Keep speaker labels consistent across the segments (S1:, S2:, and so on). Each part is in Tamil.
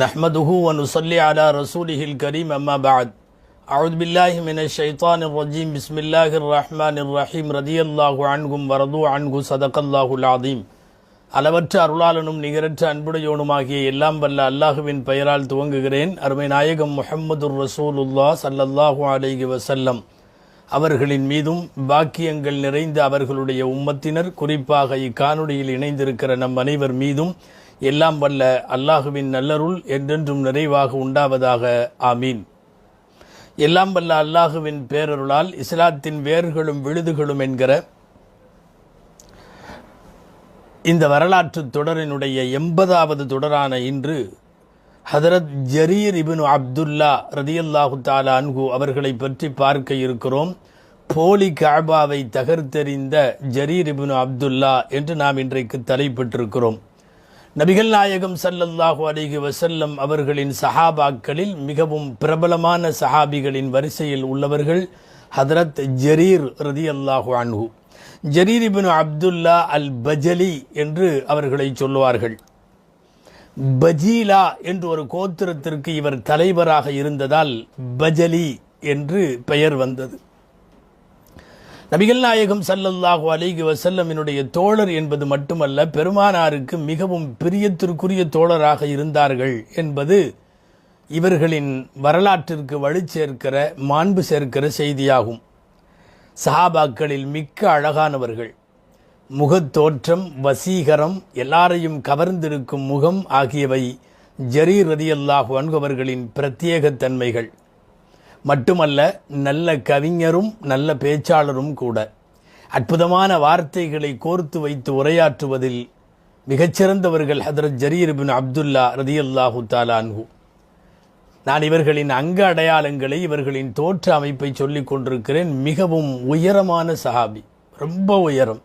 S1: नहमदुहु व नुसल्ली अला रसूलिहिल करीम अम्मा बाद अऊज़ु बिल्लाहि मिनश शैतानिर रजीम बिस्मिल्लाहिर रहमानिर रहीम रदियल्लाहु अन्हुम व रदू अन्हु ஸதகல்லாஹுல் அஸீம். அளவற்ற அருளாளனும் நிகரற்ற அன்புடையோனுமாகிய எல்லாம் வல்ல அல்லாஹுவின் பெயரால் துவங்குகிறேன். அருமை நாயகம் முஹம்மதுர் ரசூலுல்லாஹ் ஸல்லல்லாஹு அலைஹி வஸல்லம் அவர்களின் மீதும் பாக்கியங்கள் நிறைந்த அவர்களுடைய உம்மத்தினர், குறிப்பாக இக்காணொளியில் இணைந்திருக்கிற நம் அனைவர் மீதும் எல்லாம் வல்ல அல்லாஹுவின் நல்லருள் என்றென்றும் நிறைவாக உண்டாவதாக. ஆமீன். எல்லாம் வல்ல அல்லாஹுவின் பேரருளால் இஸ்லாத்தின் வேர்களும் விழுதுகளும் என்கிற இந்த வரலாற்று தொடரினுடைய 80வது தொடரான இன்று ஹதரத் ஜரீர் இப்னு அப்துல்லா ரதியல்லாஹு தஆலா அன்ஹு அவர்களை பற்றி பார்க்க இருக்கிறோம். போலி கஅபாவை தகர்த்தெறிந்த ஜரீர் இப்னு அப்துல்லா என்று நாம் இன்றைக்கு தலைப்பிட்டிருக்கிறோம். நபிகள் நாயகம் ஸல்லல்லாஹு அலைஹி வஸல்லம் அவர்களின் சஹாபாக்களில் மிகவும் பிரபலமான சஹாபிகளின் வரிசையில் உள்ளவர்கள் ஹதரத் ஜரீர் ரதியல்லாஹு அன்ஹு. ஜரீர் இப்னு அப்துல்லா அல் பஜலி என்று அவர்களை சொல்லுவார்கள். பஜீலா என்று ஒரு கோத்திரத்திற்கு இவர் தலைவராக இருந்ததால் பஜலி என்று பெயர் வந்தது. நபிகள் நாயகம் ஸல்லல்லாஹு அலைஹி வஸல்லமினுடைய தோழர் என்பது மட்டுமல்ல, பெருமானாருக்கு மிகவும் பிரியத்திற்குரிய தோழராக இருந்தார்கள் என்பது இவர்களின் வரலாற்றிற்கு வலு சேர்க்கிற, மாண்பு சேர்க்கிற செய்தியாகும். சஹாபாக்களில் மிக்க அழகானவர்கள். முகத்தோற்றம், வசீகரம், எல்லாரையும் கவர்ந்திருக்கும் முகம் ஆகியவை ஜரீர் ரதியல்லாஹு அன்ஹு அவர்களின் பிரத்யேக தன்மைகள். மட்டுமல்ல, நல்ல கவிஞரும் நல்ல பேச்சாளரும் கூட. அற்புதமான வார்த்தைகளை கோர்த்து வைத்து உரையாற்றுவதில் மிகச்சிறந்தவர்கள் ஹதரத் ஜரீர் இப்னு அப்துல்லா ரதியல்லாஹு தஆலா அன்ஹு. நான் இவர்களின் அங்க அடையாளங்களை, இவர்களின் தோற்ற அமைப்பை சொல்லிக் கொண்டிருக்கிறேன். மிகவும் உயரமான சஹாபி, ரொம்ப உயரம்.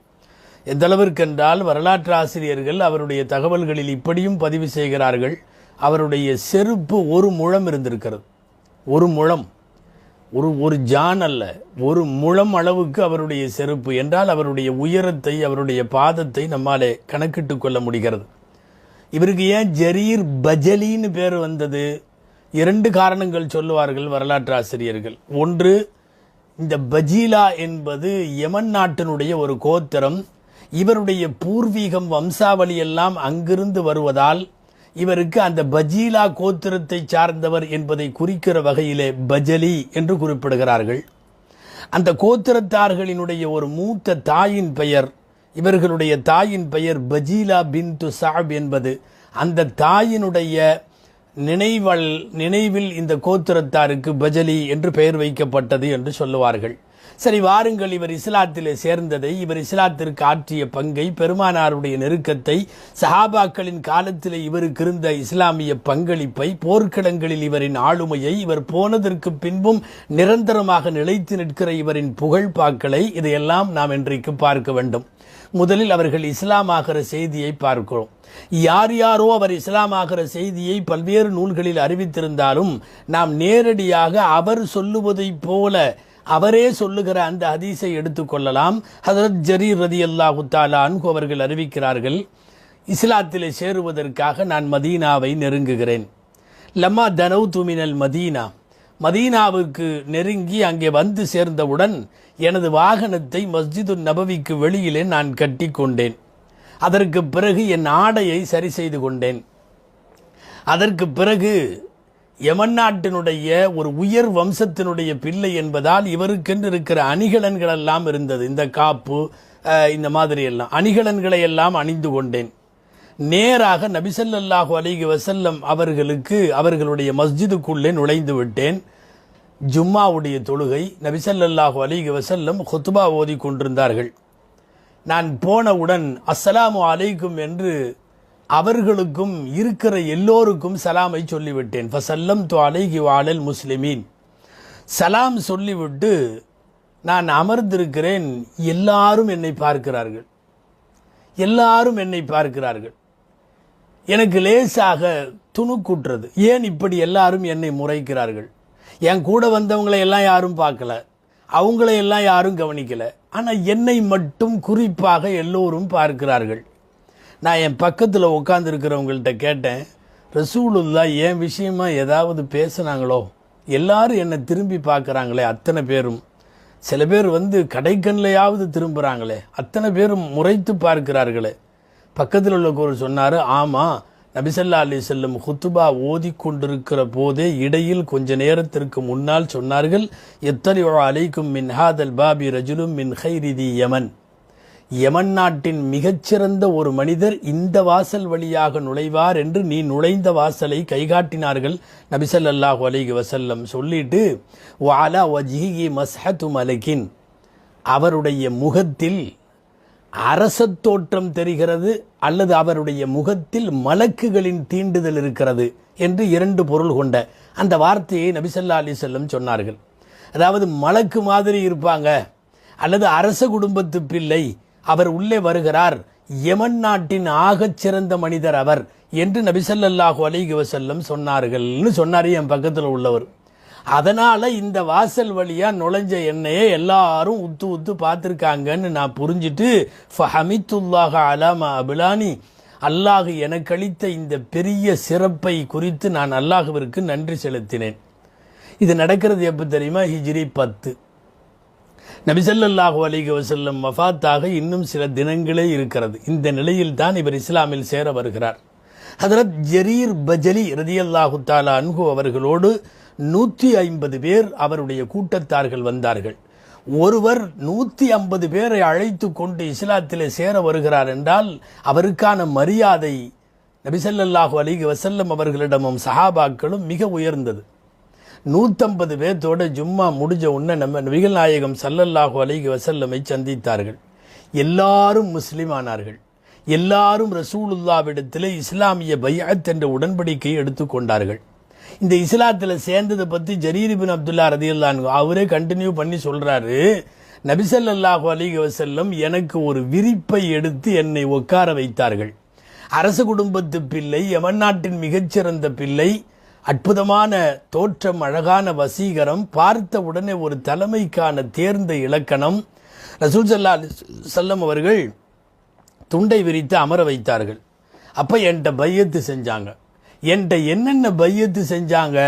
S1: எந்த அளவிற்கென்றால் வரலாற்று ஆசிரியர்கள் அவருடைய தகவல்களில் இப்படியும் பதிவு செய்கிறார்கள், அவருடைய செருப்பு 1 முழம் இருந்திருக்கிறது. 1 முழம், ஒரு ஜான் அல்ல, 1 முழம் அளவுக்கு அவருடைய செருப்பு என்றால் அவருடைய உயரத்தை, அவருடைய பாதத்தை நம்மாலே கணக்கிட்டு கொள்ள முடிகிறது. இவருக்கு ஏன் ஜரீர் பஜலின்னு பேர் வந்தது? 2 காரணங்கள் சொல்லுவார்கள் வரலாற்று ஆசிரியர்கள். ஒன்று, இந்த பஜீலா என்பது யமன் நாட்டினுடைய ஒரு கோத்திரம். இவருடைய பூர்வீகம், வம்சாவளி எல்லாம் அங்கிருந்து வருவதால் இவருக்கு அந்த பஜீலா கோத்திரத்தை சார்ந்தவர் என்பதை குறிக்கிற வகையிலே பஜலி என்று குறிப்பிடுகிறார்கள். அந்த கோத்திரத்தார்களினுடைய ஒரு மூத்த தாயின் பெயர், இவர்களுடைய தாயின் பெயர் பஜீலா பின்து சஅப் என்பது. அந்த தாயினுடைய நினைவில் இந்த கோத்திரத்தாருக்கு பஜலி என்று பெயர் வைக்கப்பட்டது என்று சொல்லுவார்கள். சரி, வாருங்கள், இவர் இஸ்லாத்திலே சேர்ந்ததை, இவர் இஸ்லாத்திற்கு ஆற்றிய பங்கை, பெருமானாருடைய நெருக்கத்தை, சஹாபாக்களின் காலத்திலே இவருக்கு இருந்த இஸ்லாமிய பங்களிப்பை, போர்க்களங்களில் இவரின் ஆளுமையை, இவர் போனதற்கு பின்பும் நிரந்தரமாக நிலைத்து நிற்கிற இவரின் புகழ்பாக்களை, இதையெல்லாம் நாம் இன்றைக்கு பார்க்க வேண்டும். முதலில் அவர்கள் இஸ்லாமாகிற செய்தியை பார்க்கிறோம். யார் யாரோ அவர் இஸ்லாமாகிற செய்தியை பல்வேறு நூல்களில் அறிவித்திருந்தாலும் நாம் நேரடியாக அவர் சொல்லுவதை போல அவரே சொல்லுகிற அந்த ஹதீஸை எடுத்துக்கொள்ளலாம். ஹதரத் ஜரீர் ரதியல்லாஹு தஆலா அன்ஹு அவர்கள் அறிவிக்கிறார்கள், இஸ்லாத்திலே சேருவதற்காக நான் மதீனாவை நெருங்குகிறேன். லம்மா தனவுது மினல் மதீனா, மதீனாவுக்கு நெருங்கி அங்கே வந்து சேர்ந்தவுடன் எனது வாகனத்தை மஸ்ஜிது நபவிக்கு வெளியிலே நான் கட்டி கொண்டேன். அதற்கு பிறகு என் ஆடையை சரி செய்து கொண்டேன். அதற்கு பிறகு யமன் நாட்டினுடைய ஒரு உயர் வம்சத்தினுடைய பிள்ளை என்பதால் இவருக்கென்று இருக்கிற அணிகலன்கள் எல்லாம் இருந்தது. இந்த காப்பு, இந்த மாதிரி எல்லாம் அணிகலன்களை எல்லாம் அணிந்து கொண்டேன். நேராக நபி ஸல்லல்லாஹு அலைஹி வஸல்லம் அவர்களுக்கு அவர்களுடைய மஸ்ஜிதுக்குள்ளே நுழைந்து விட்டேன். ஜும்மாவுடைய தொழுகை, நபி ஸல்லல்லாஹு அலைஹி வஸல்லம் குத்பா ஓதி கொண்டிருந்தார்கள். நான் போனவுடன் அஸ்ஸலாமு அலைக்கும் என்று அவர்களுக்கும் இருக்கிற எல்லோருக்கும் சலாமை சொல்லிவிட்டேன். ஃபஸல்லம்து அலைஹி வ அலல் முஸ்லிமீன், சலாம் சொல்லிவிட்டு நான் அமர்ந்திருக்கிறேன். எல்லாரும் என்னை பார்க்கிறார்கள், எல்லாரும் என்னை பார்க்கிறார்கள். எனக்கு லேசாக துணுக்குற்றது. ஏன் இப்படி எல்லாரும் என்னை முறைக்கிறார்கள்? என் கூட வந்தவங்களை எல்லாம் யாரும் பார்க்கல, அவங்கள எல்லாம் யாரும் கவனிக்கல, ஆனால் என்னை மட்டும் குறிப்பாக எல்லோரும் பார்க்கிறார்கள். நான் என் பக்கத்தில் உட்காந்துருக்கிறவங்கள்ட்ட கேட்டேன், ரசூலுல்லா என் விஷயமா ஏதாவது பேசுனாங்களோ, எல்லாரும் என்னை திரும்பி பார்க்குறாங்களே அத்தனை பேரும், சில பேர் கடைக்கண்லையாவது திரும்புகிறாங்களே, அத்தனை பேரும் முறைத்து பார்க்கிறார்களே. பக்கத்தில் உள்ள சொன்னார், ஆமாம், நபிசல்லா அலிசல்லம் ஹுத்துபா ஓதி கொண்டிருக்கிற போதே இடையில் கொஞ்ச நேரத்திற்கு முன்னால் சொன்னார்கள், எத்தலியோ அலைக்கும் மின் ஹாதல் பாபி ரஜுலும் மின் ஹைரிதி யமன், யமன் நாட்டின் மிகச்சிறந்த ஒரு மனிதர் இந்த வாசல் வழியாக நுழைவார் என்று நீ நுழைந்த வாசலை கைகாட்டினார்கள் நபிசல்லாஹு அலைஹி வஸல்லம். சொல்லிட்டு வஅலா வஜ்ஹிஹி மஸ்ஹத்து மலக்கின், அவருடைய முகத்தில் அரசத் தோற்றம் தெரிகிறது அல்லது அவருடைய முகத்தில் மலக்குகளின் தீண்டுதல் இருக்கிறது என்று இரண்டு பொருள் கொண்ட அந்த வார்த்தையை நபிசல்லா அலிசல்லம் சொன்னார்கள். அதாவது மலக்கு மாதிரி இருப்பாங்க அல்லது அரச குடும்பத்து பிள்ளை, அவர் உள்ளே வருகிறார், யமன் நாட்டின் ஆகச் சிறந்த மனிதர் அவர் என்று நபிசல்லாஹு அலைஹி வஸல்லம் சொன்னார்கள்னு சொன்னார் என் பக்கத்தில் உள்ளவர். அதனால இந்த வாசல் வழியா நுழைஞ்ச என்னையே எல்லாரும் உத்து உத்து பார்த்துருக்காங்கன்னு நான் புரிஞ்சுட்டு ஃபஹமித்துல்லாஹ அலாமா அபுலானி, அல்லாஹ் எனக்கு அளித்த இந்த பெரிய சிறப்பை குறித்து நான் அல்லாஹுவிற்கு நன்றி செலுத்தினேன். இது நடக்கிறது எப்போ தெரியுமா? ஹிஜ்ரி 10. நபிசல்லாஹு அலைஹி வஸல்லம் வஃபாத்தாக இன்னும் சில தினங்களே இருக்கிறது. இந்த நிலையில் தான் இவர் இஸ்லாமில் சேர வருகிறார். ஹதரத் ஜரீர் பஜலி ரதியல்லாஹு தஆலா அன்ஹு அவர்களோடு 150 பேர் அவருடைய கூட்டத்தார்கள் வந்தார்கள். ஒருவர் 150 பேரை அழைத்து கொண்டு இஸ்லாத்திலே சேர வருகிறார் என்றால் அவருக்கான மரியாதை நபிசல்லாஹு அலைஹி வஸல்லம் அவர்களிடமும் சஹாபாக்களும் மிக உயர்ந்தது. 150 பேர்த்தோட ஜும்மா முடிஞ்ச உடனே நம்ம நபிகள் நாயகம் ஸல்லல்லாஹு அலைஹி வஸல்லமை சந்தித்தார்கள். எல்லாரும் முஸ்லிம் ஆனார்கள். எல்லாரும் ரசூலுல்லாவிடத்தில் இஸ்லாமிய பைஅத் என்ற உடன்படிக்கையை எடுத்துக்கொண்டார்கள். இந்த இஸ்லாத்தில் சேர்ந்ததை பற்றி ஜரீர் இப்னு அப்துல்லா ரதியல்லாஹு அன்ஹு அவரே கண்டினியூ பண்ணி சொல்றாரு, நபி ஸல்லல்லாஹு அலைஹி வஸல்லம் எனக்கு ஒரு விரிப்பை எடுத்து என்னை உட்கார வைத்தார்கள். அரச குடும்பத்து பிள்ளை, யமன் நாட்டின் மிகச்சிறந்த பிள்ளை, அற்புதமான தோற்றம், அழகான வசீகரம், பார்த்த உடனே ஒரு தலைமைக்கான தேர்ந்த இலக்கணம். ரசூல் ஸல்லல்லாஹு அலைஹி வஸல்லம் அவர்கள் துண்டை விரித்து அமர வைத்தார்கள். அப்போ என்கிட்ட பையத்து செஞ்சாங்க. என்கிட்ட என்னென்ன பையத்து செஞ்சாங்க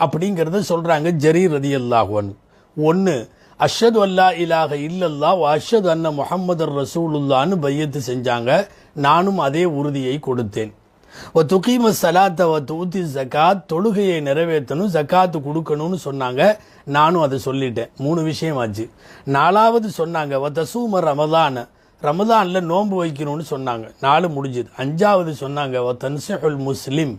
S1: அப்படிங்கிறத சொல்கிறாங்க ஜரீர் ரதியல்லாஹு அன்ஹு. 1, அஷ்ஹது அல்லா இலாஹ இல்லல்லாஹ் வ அஷ்ஹது அன்ன முஹம்மதர் ரசூலுல்லாஹ்னு பையத்து செஞ்சாங்க. நானும் அதே உறுதியை கொடுத்தேன். ஒ துகீம ஸலாத்த வ தூதி ஸகாத், தொழுகையை நிறைவேற்றணும், ஸகாத்து கொடுக்கணும்னு சொன்னாங்க. நானும் அதை சொல்லிட்டேன். 3 விஷயம் ஆச்சு. 4வது சொன்னாங்க வ தஸூம ரமலான, ரமலானில் நோன்பு வைக்கணும்னு சொன்னாங்க. 4 முடிஞ்சுது. 5வது சொன்னாங்க வ தன்சிஹுல் முஸ்லிம்,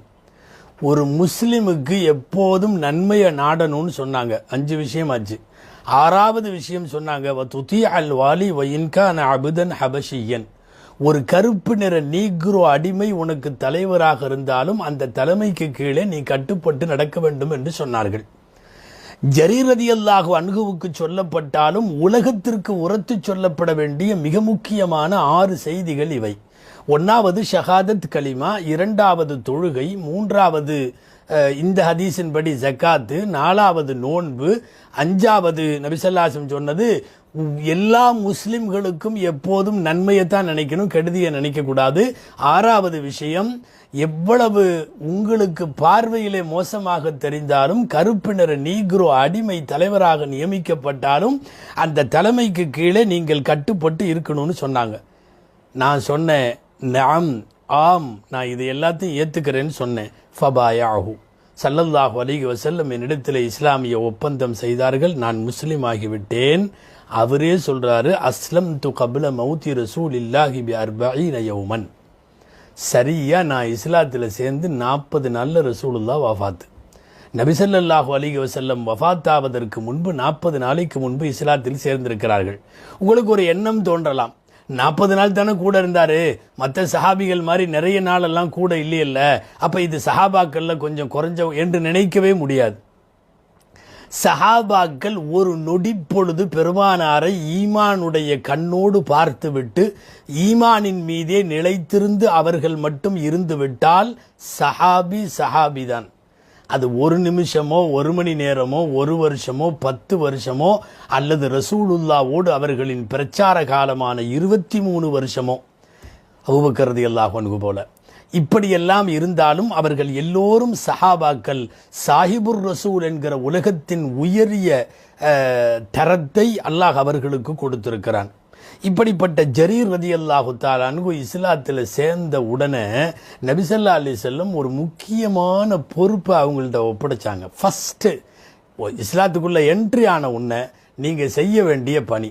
S1: ஒரு முஸ்லிமுக்கு எப்போதும் நன்மையை நாடணும்னு சொன்னாங்க. 5 விஷயம் ஆச்சு. 6வது விஷயம் சொன்னாங்க வ துதி அல் வாலி வ இன்கான அபுதன் ஹபஷியன், ஒரு கருப்பு நிற நீக்ரோ அடிமை உனக்கு தலைவராக இருந்தாலும் அந்த தலைமைக்கு கீழே நீ கட்டுப்பட்டு நடக்க வேண்டும் என்று சொன்னார்கள். ஜரீர் ரதியல்லாஹு அன்ஹுவுக்கு சொல்லப்பட்டாலும் உலகத்திற்கு உரத்து சொல்லப்பட வேண்டிய மிக முக்கியமான 6 செய்திகள் இவை. 1வது ஷஹாதத் கலிமா, 2வது தொழுகை, 3வது இந்த ஹதீஸின்படி ஜக்காத்து, 4வது நோன்பு, 5வது நபி ஸல்லல்லாஹு அலைஹி வஸல்லம் சொன்னது எல்லா முஸ்லிம்களுக்கும் எப்போதும் நன்மையைத்தான் நினைக்கணும், கெடுதியை நினைக்கக்கூடாது. 6வது விஷயம், எவ்வளவு உங்களுக்கு பார்வையிலே மோசமாக தெரிந்தாலும் கருப்பு நிற நீக்ரோ அடிமை தலைவராக நியமிக்கப்பட்டாலும் அந்த தலைமைக்கு கீழே நீங்கள் கட்டுப்பட்டு இருக்கணும்னு சொன்னாங்க. நான் சொன்னேன், நாம் ஆம், நான் இது எல்லாத்தையும் ஏற்றுக்கிறேன்னு சொன்னேன். ஃபபாயாஹு, ஸல்லல்லாஹு அலைஹி வஸல்லம் என்னிடத்தில் இஸ்லாமிய ஒப்பந்தம் செய்தார்கள். நான் முஸ்லீம் ஆகிவிட்டேன். அவரே சொல்றாரு, அஸ்லம் து கபில மௌத்தி ரசூலில்லாஹி பி 40 யௌமன், சரியா நான் இஸ்லாத்தில் சேர்ந்து 40 நாளில் ரசூலுல்லாஹ் வஃபாத். நபி ஸல்லல்லாஹு அலைஹி வஸல்லம் வஃபாத்தாவதற்கு முன்பு 40 நாளைக்கு முன்பு இஸ்லாத்தில் சேர்ந்திருக்கிறார்கள். உங்களுக்கு ஒரு எண்ணம் தோன்றலாம், 40 நாள் தானே கூட இருந்தாரு, மற்ற சஹாபிகள் மாதிரி நிறைய நாளெல்லாம் கூட இல்லையில்ல, அப்போ இது சஹாபாக்கள்ல கொஞ்சம் குறைஞ்ச என்று நினைக்கவே முடியாது. சஹாபாக்கள் ஒரு நொடி பொழுது பெருமானாரை ஈமானுடைய கண்ணோடு பார்த்துவிட்டு ஈமானின் மீதே நிலைத்திருந்து அவர்கள் மட்டும் இருந்து விட்டால் சஹாபிதான். அது 1 நிமிஷமோ 1 மணி நேரமோ 1 வருஷமோ 10 வருஷமோ அல்லது ரசூலுல்லாவோடு அவர்களின் பிரச்சார காலமான 23 வருஷமோ, அபூபக்கர் ரலியல்லாஹு அன்ஹு போல இப்படியெல்லாம் இருந்தாலும் அவர்கள் எல்லோரும் சஹாபாக்கள். சாஹிபுர் ரசூல் என்கிற உலகத்தின் உயரிய தரத்தை அல்லாஹ் அவர்களுக்கு கொடுத்திருக்கிறான். இப்படிப்பட்ட ஜரீர் ரலியல்லாஹு தஆலா அன்ஹு இஸ்லாத்தில் சேர்ந்த உடனே நபி ஸல்லல்லாஹு அலைஹி வஸல்லம் ஒரு முக்கியமான பொறுப்பை அவங்கள்ட்ட ஒப்படைச்சாங்க. ஃபஸ்ட்டு இஸ்லாத்துக்குள்ளே என்ட்ரி ஆன உடனே நீங்கள் செய்ய வேண்டிய பணி,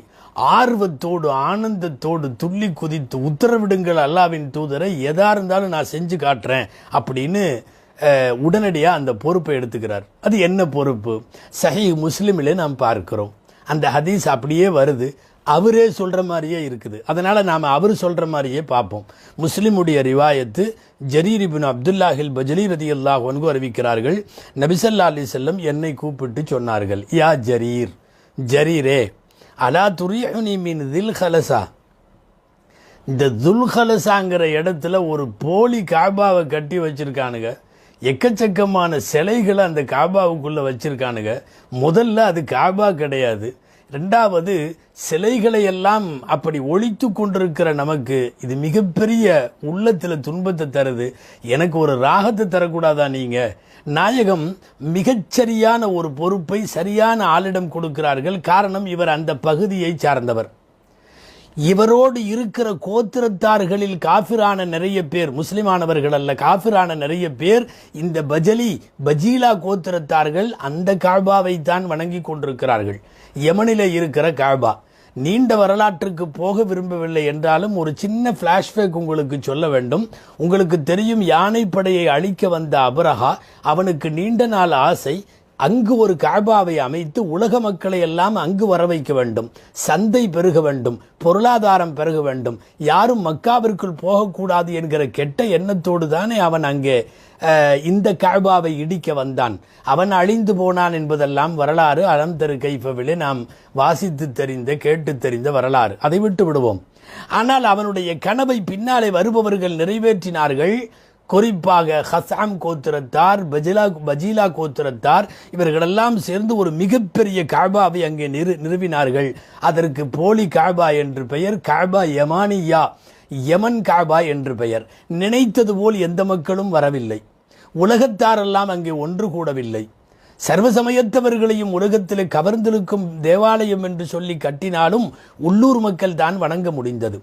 S1: ஆர்வத்தோடு ஆனந்தத்தோடு துள்ளி குதித்து உத்தரவிடுங்கள் அல்லாஹ்வின் தூதரை, எதா இருந்தாலும் நான் செஞ்சு காட்டுறேன் அப்படின்னு உடனடியாக அந்த பொறுப்பை எடுத்துக்கிறார். அது என்ன பொறுப்பு? சஹீஹ் முஸ்லிமிலே நாம் பார்க்கிறோம். அந்த ஹதீஸ் அப்படியே வருது, அவரே சொல்கிற மாதிரியே இருக்குது. அதனால் நாம் அவர் சொல்கிற மாதிரியே பார்ப்போம். முஸ்லிமுடைய ரிவாயத்து ஜரீர் இப்னு அப்துல்லாஹில் பஜலி ரலியல்லாஹு அன்ஹு அறிவிக்கிறார்கள், நபி ஸல்லல்லாஹு அலைஹி வஸல்லம் என்னை கூப்பிட்டு சொன்னார்கள், யா ஜரீர், ஜரீரே, அலா துரியுனி மின் தில்ஹலசா, இந்த துல்ஹலசாங்கிற இடத்துல ஒரு போலி காபாவை கட்டி வச்சிருக்கானுங்க. எக்கச்சக்கமான சிலைகளை அந்த காபாவுக்குள்ளே வச்சிருக்கானுங்க. முதல்ல அது காபா கிடையாது. ரெண்டாவது, சிலைகளை எல்லாம் அப்படி ஒழித்து கொண்டிருக்கிற நமக்கு இது மிகப்பெரிய உள்ளத்தில் துன்பத்தை தருது. எனக்கு ஒரு ராகத்தை தரக்கூடாதா? நீங்கள் நாயகம் மிகச்சரியான ஒரு பொறுப்பை சரியான ஆளிடம் கொடுக்கிறார்கள். காரணம், இவர் அந்த பகுதியை சார்ந்தவர். இவரோடு இருக்கிற கோத்திரத்தார்களில் காஃபிரான நிறைய பேர், முஸ்லிமானவர்கள் அல்ல, காஃபிரான நிறைய பேர் இந்த பஜீலா கோத்திரத்தார்கள் அந்த காபாவை தான் வணங்கி கொண்டிருக்கிறார்கள். யமனிலே இருக்கிற காபா. நீண்ட வரலாற்றுக்கு போக விரும்பவில்லை என்றாலும் ஒரு சின்ன ஃப்ளாஷ்பேக் உங்களுக்கு சொல்ல வேண்டும். உங்களுக்கு தெரியும், யானைப்படையை அழிக்க வந்த அபரஹா, அவனுக்கு நீண்ட நாள் ஆசை, அங்கு ஒரு காபாவை அமைத்து உலக மக்களை எல்லாம் அங்கு வர வைக்க வேண்டும், சந்தை பெருக வேண்டும், பொருளாதாரம் பெருக வேண்டும், யாரும் மக்காவிற்குள் போகக்கூடாது என்கிற கெட்ட எண்ணத்தோடு தானே அவன் அங்கே இந்த காபாவை இடிக்க வந்தான். அவன் அழிந்து போனான் என்பதெல்லாம் வரலாறு. அலம் தரு கைஃபவிலே நாம் வாசித்து தெரிந்த கேட்டு தெரிந்த வரலாறு. அதை விட்டு விடுவோம். ஆனால் அவனுடைய கனவை பின்னாலே வருபவர்கள் நிறைவேற்றினார்கள். குறிப்பாக ஹசாம் கோத்திரத்தார், பஜீலா கோத்திரத்தார், இவர்களெல்லாம் சேர்ந்து ஒரு மிகப்பெரிய காபாவை அங்கே நிறுவினார்கள். அதற்கு போலி காபா என்று பெயர், காபா யமானியா, யமன் காபா என்று பெயர். நினைத்தது போல் எந்த மக்களும் வரவில்லை. உலகத்தாரெல்லாம் அங்கே ஒன்று கூடவில்லை. சர்வசமயத்தவர்களையும் உலகத்தில் கவர்ந்திருக்கும் தேவாலயம் என்று சொல்லி கட்டினாலும் உள்ளூர் மக்கள் தான் வணங்க முடிந்தது.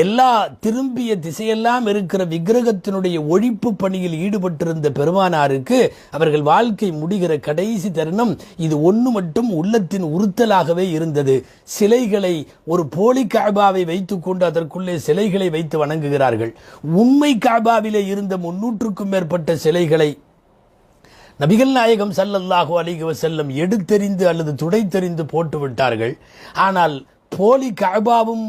S1: எல்லா திரும்பிய திசையெல்லாம் இருக்கிற விக்கிரகத்தினுடைய ஒழிப்பு பணியில் ஈடுபட்டிருந்த பெருமானாருக்கு அவர்கள் வாழ்க்கை முடிகிற கடைசி தருணம் இது ஒன்று மட்டும் உள்ளத்தின் உறுத்தலாகவே இருந்தது. சிலைகளை, ஒரு போலி காபாவை வைத்துக்கொண்டு அதற்குள்ளே சிலைகளை வைத்து வணங்குகிறார்கள். உண்மை காபாவிலே இருந்த 300க்கும் மேற்பட்ட சிலைகளை நபிகள் நாயகம் ஸல்லல்லாஹு அலைஹி வஸல்லம் எடுத்தெறிந்து அல்லது துடைத்தெறிந்து போட்டு விட்டார்கள். ஆனால் போலி காபாவும்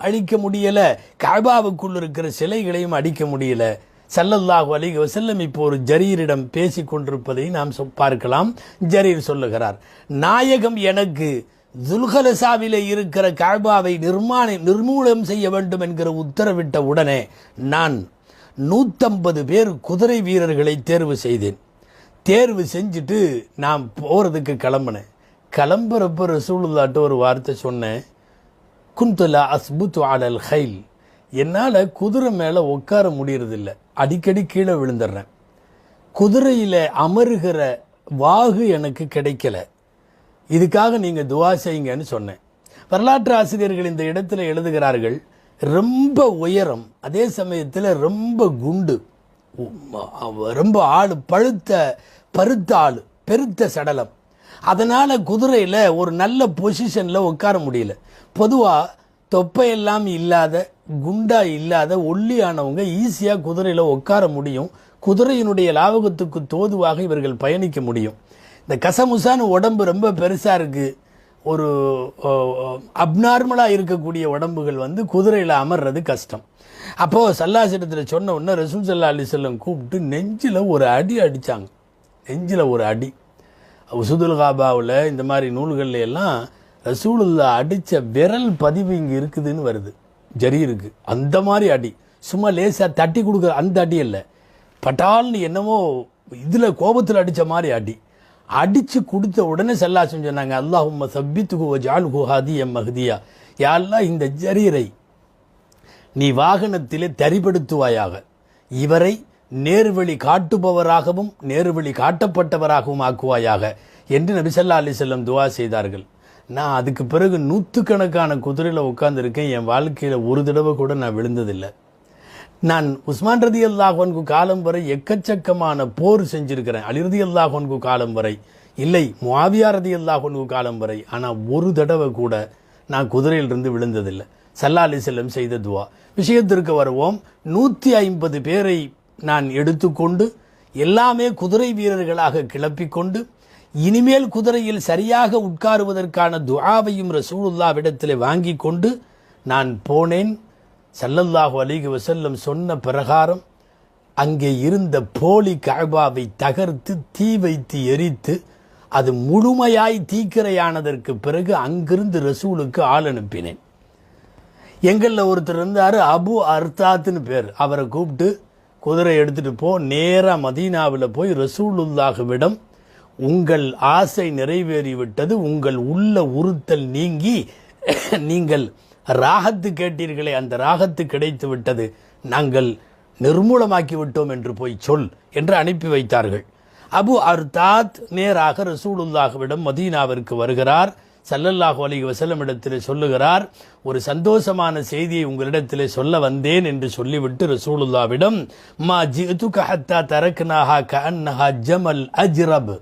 S1: அழிக்க முடியல, காபாவுக்குள் இருக்கிற சிலைகளையும் அடிக்க முடியல. ஸல்லல்லாஹு அலைஹி வஸல்லம் இப்போ ஒரு ஜரீரிடம் பேசி கொண்டிருப்பதை நாம் பார்க்கலாம். ஜரீர் சொல்லுகிறார், நாயகம் எனக்கு துல்ஹலசாவிலே இருக்கிற காபாவை நிர்மூலம் செய்ய வேண்டும் என்கிற உத்தரவிட்ட உடனே நான் 150 பேர் குதிரை வீரர்களை தேர்வு செய்தேன். தேர்வு செஞ்சுட்டு நான் போகிறதுக்கு கிளம்பினேன். கிளம்புறப்ப ரசூலுல்லாஹ்ட்ட ஒரு வார்த்தை சொன்னேன், குந்துலா அஸ்புத்து அலல் ஹைல், என்னால் குதிரை மேலே உட்கார முடியறதில்ல, அடிக்கடி கீழே விழுந்துடுறேன். குதிரையில் அமருகிற வாகு எனக்கு கிடைக்கல, இதுக்காக நீங்கள் துவா செய்யுங்கன்னு சொன்னேன். வரலாற்று ஆசிரியர்கள் இந்த இடத்துல எழுதுகிறார்கள், ரொம்ப உயரம், அதே சமயத்தில் ரொம்ப குண்டு, ரொம்ப ஆள் பருத்த ஆள், பெருத்த சடலம். அதனால் குதிரையில் ஒரு நல்ல பொசிஷனில் உட்கார முடியல. பொதுவாக தொப்பையெல்லாம் இல்லாத, குண்டா இல்லாத, ஒல்லியானவங்க ஈஸியாக குதிரையில் உட்கார முடியும். குதிரையினுடைய லாவகத்துக்கு தோதுவாக இவர்கள் பயணிக்க முடியும். இந்த கசமுசான உடம்பு ரொம்ப பெருசாக இருக்குது, ஒரு அப்நார்மலாக இருக்கக்கூடிய உடம்புகள் குதிரையில் அமர்றது கஷ்டம். அப்போது சல்லாசிடத்தில் சொன்ன உடனே ரசூல் ஸல்லல்லாஹு அலைஹி வஸல்லம் கூப்பிட்டு நெஞ்சில் ஒரு அடி அடித்தாங்க. நெஞ்சில் ஒரு அடி. உசுதுல் காபாவில் இந்த மாதிரி நூல்கள்ல எல்லாம் ரசூலுல்லாஹ் அடித்த விரல் பதிவு இங்கே இருக்குதுன்னு வருது ஜரீருக்கு. அந்த மாதிரி அடி, சும்மா லேசாக தட்டி கொடுக்குற அந்த அடி இல்லை, பட்டால்னு என்னமோ இதில் கோபத்தில் அடித்த மாதிரி அடி. அடித்து கொடுத்த உடனே ஸல்லல்லாஹு சொன்னாங்க, அல்லாஹும்ம சப்பித்துஹு வஜ்அல்ஹு ஹாதியன் மஹ்தியா, யா அல்லாஹ் இந்த ஜரீரை நீ வாகனத்திலே தரிபடுத்துவாயாக, இவரை நேர்வழி காட்டுபவராகவும் நேர்வழி காட்டப்பட்டவராகவும் ஆக்குவாயாக என்று நபி ஸல்லல்லாஹு அலைஹி வஸல்லம் துஆ செய்தார்கள். நான் அதுக்கு பிறகு நூற்றுக்கணக்கான குதிரையில் உட்கார்ந்துருக்கேன். என் வாழ்க்கையில் ஒரு தடவை கூட நான் விழுந்ததில்லை. நான் உஸ்மான் ரலியல்லாஹு அன்ஹு காலம் வரை எக்கச்சக்கமான போர் செஞ்சிருக்கிறேன். அலி ரலியல்லாஹு அன்ஹு காலம் வரை இல்லை, முஆவியா ரலியல்லாஹு அன்ஹு காலம் வரை. ஆனால் ஒரு தடவை கூட நான் குதிரையிலிருந்து விழுந்ததில்லை. ஸல்லல்லாஹு அலைஹி வஸல்லம் செய்த துஆ. விஷயத்திற்கு வருவோம். 150 பேரை நான் எடுத்துக்கொண்டு எல்லாமே குதிரை வீரர்களாக கிளப்பிக்கொண்டு இனிமேல் குதிரையில் சரியாக உட்காருவதற்கான துஆவையும் ரசூலுல்லாஹ்விடத்திலே வாங்கி கொண்டு நான் போனேன். ஸல்லல்லாஹு அலைஹி வஸல்லம் சொன்ன பிரகாரம் அங்கே இருந்த போலி கஅபாவை தகர்த்து தீ வைத்து எரித்து அது முழுமையாய் தீக்கிரையானதற்கு பிறகு அங்கிருந்து ரசூலுக்கு ஆள் அனுப்பினேன். எங்களில் ஒருத்தர் இருந்தார், அபு அர்தாத்னு பேர். அவரை கூப்பிட்டு குதிரை எடுத்துகிட்டு போ, நேராக மதீனாவில் போய் ரசூலுல்லாஹ்விடம் உங்கள் ஆசை நிறைவேறிவிட்டது, உங்கள் உள்ள உறுத்தல் நீங்கி நீங்கள் ராகத்து கேட்டீர்களே அந்த ராகத்து கிடைத்து விட்டது, நாங்கள் நிர்மூலமாக்கி விட்டோம் என்று போய் சொல் என்று அனுப்பி வைத்தார்கள். அபு அர்தாத் நேராக ரசூலுல்லாஹ்விடம் மதீனாவிற்கு வருகிறார். ஸல்லல்லாஹு அலைஹி வஸல்லம் இடத்திலே சொல்லுகிறார், ஒரு சந்தோஷமான செய்தியை உங்களிடத்திலே சொல்ல வந்தேன் என்று சொல்லிவிட்டு ரசூலுல்லாஹ்விடம் மா ஜிஅதுக ஹத்தா தரக்னாஹா கஅன்னஹா ஜமல் அஜ்ரப்,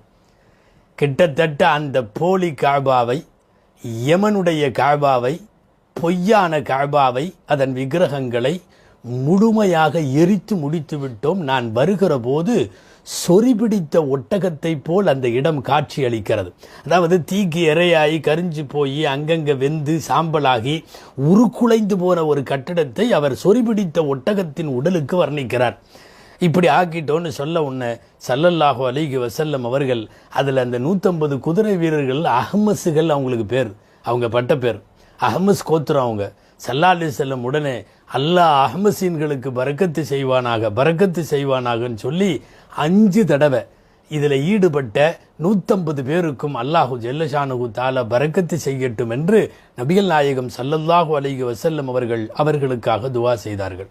S1: கிட்டத்தட்ட அந்த போலி கஅபாவை, யமனுடைய கஅபாவை, பொய்யான கஅபாவை, அதன் விக்கிரகங்களை முழுமையாக எரித்து முடித்து விட்டோம். நான் வருகிற போது சொறிபிடித்த ஒட்டகத்தை போல் அந்த இடம் காட்சி அளிக்கிறது. அதாவது தீக்கு இரையாகி கரிஞ்சு போய் அங்கங்கே வெந்து சாம்பலாகி உருக்குலைந்து போன ஒரு கட்டிடத்தை அவர் சொறிபிடித்த ஒட்டகத்தின் உடலுக்கு வர்ணிக்கிறார். இப்படி ஆக்கிட்டோன்னு சொல்ல உன்ன ஸல்லல்லாஹு அலைஹி வஸல்லம் அவர்கள் அதில் அந்த 150 குதிரை வீரர்கள் அஹ்மஸுகள், அவங்களுக்கு பேர், அவங்க பட்ட பேர் அஹ்மஸ் கோத்திரம். அவங்க ஸல்லல்லாஹு அலைஹி வஸல்லம் உடனே அல்லாஹ் அஹ்மஸீன்களுக்கு பரக்கத்து செய்வானாக பரக்கத்து செய்வானாகன்னு சொல்லி 5 தடவை இதில் ஈடுபட்ட 150 பேருக்கும் அல்லாஹு ஜல்லஷானுஹு தஆலா பரக்கத்து செய்யட்டும் என்று நபிகள் நாயகம் ஸல்லல்லாஹு அலைஹி வஸல்லம் அவர்கள் அவர்களுக்காக துஆ செய்தார்கள்.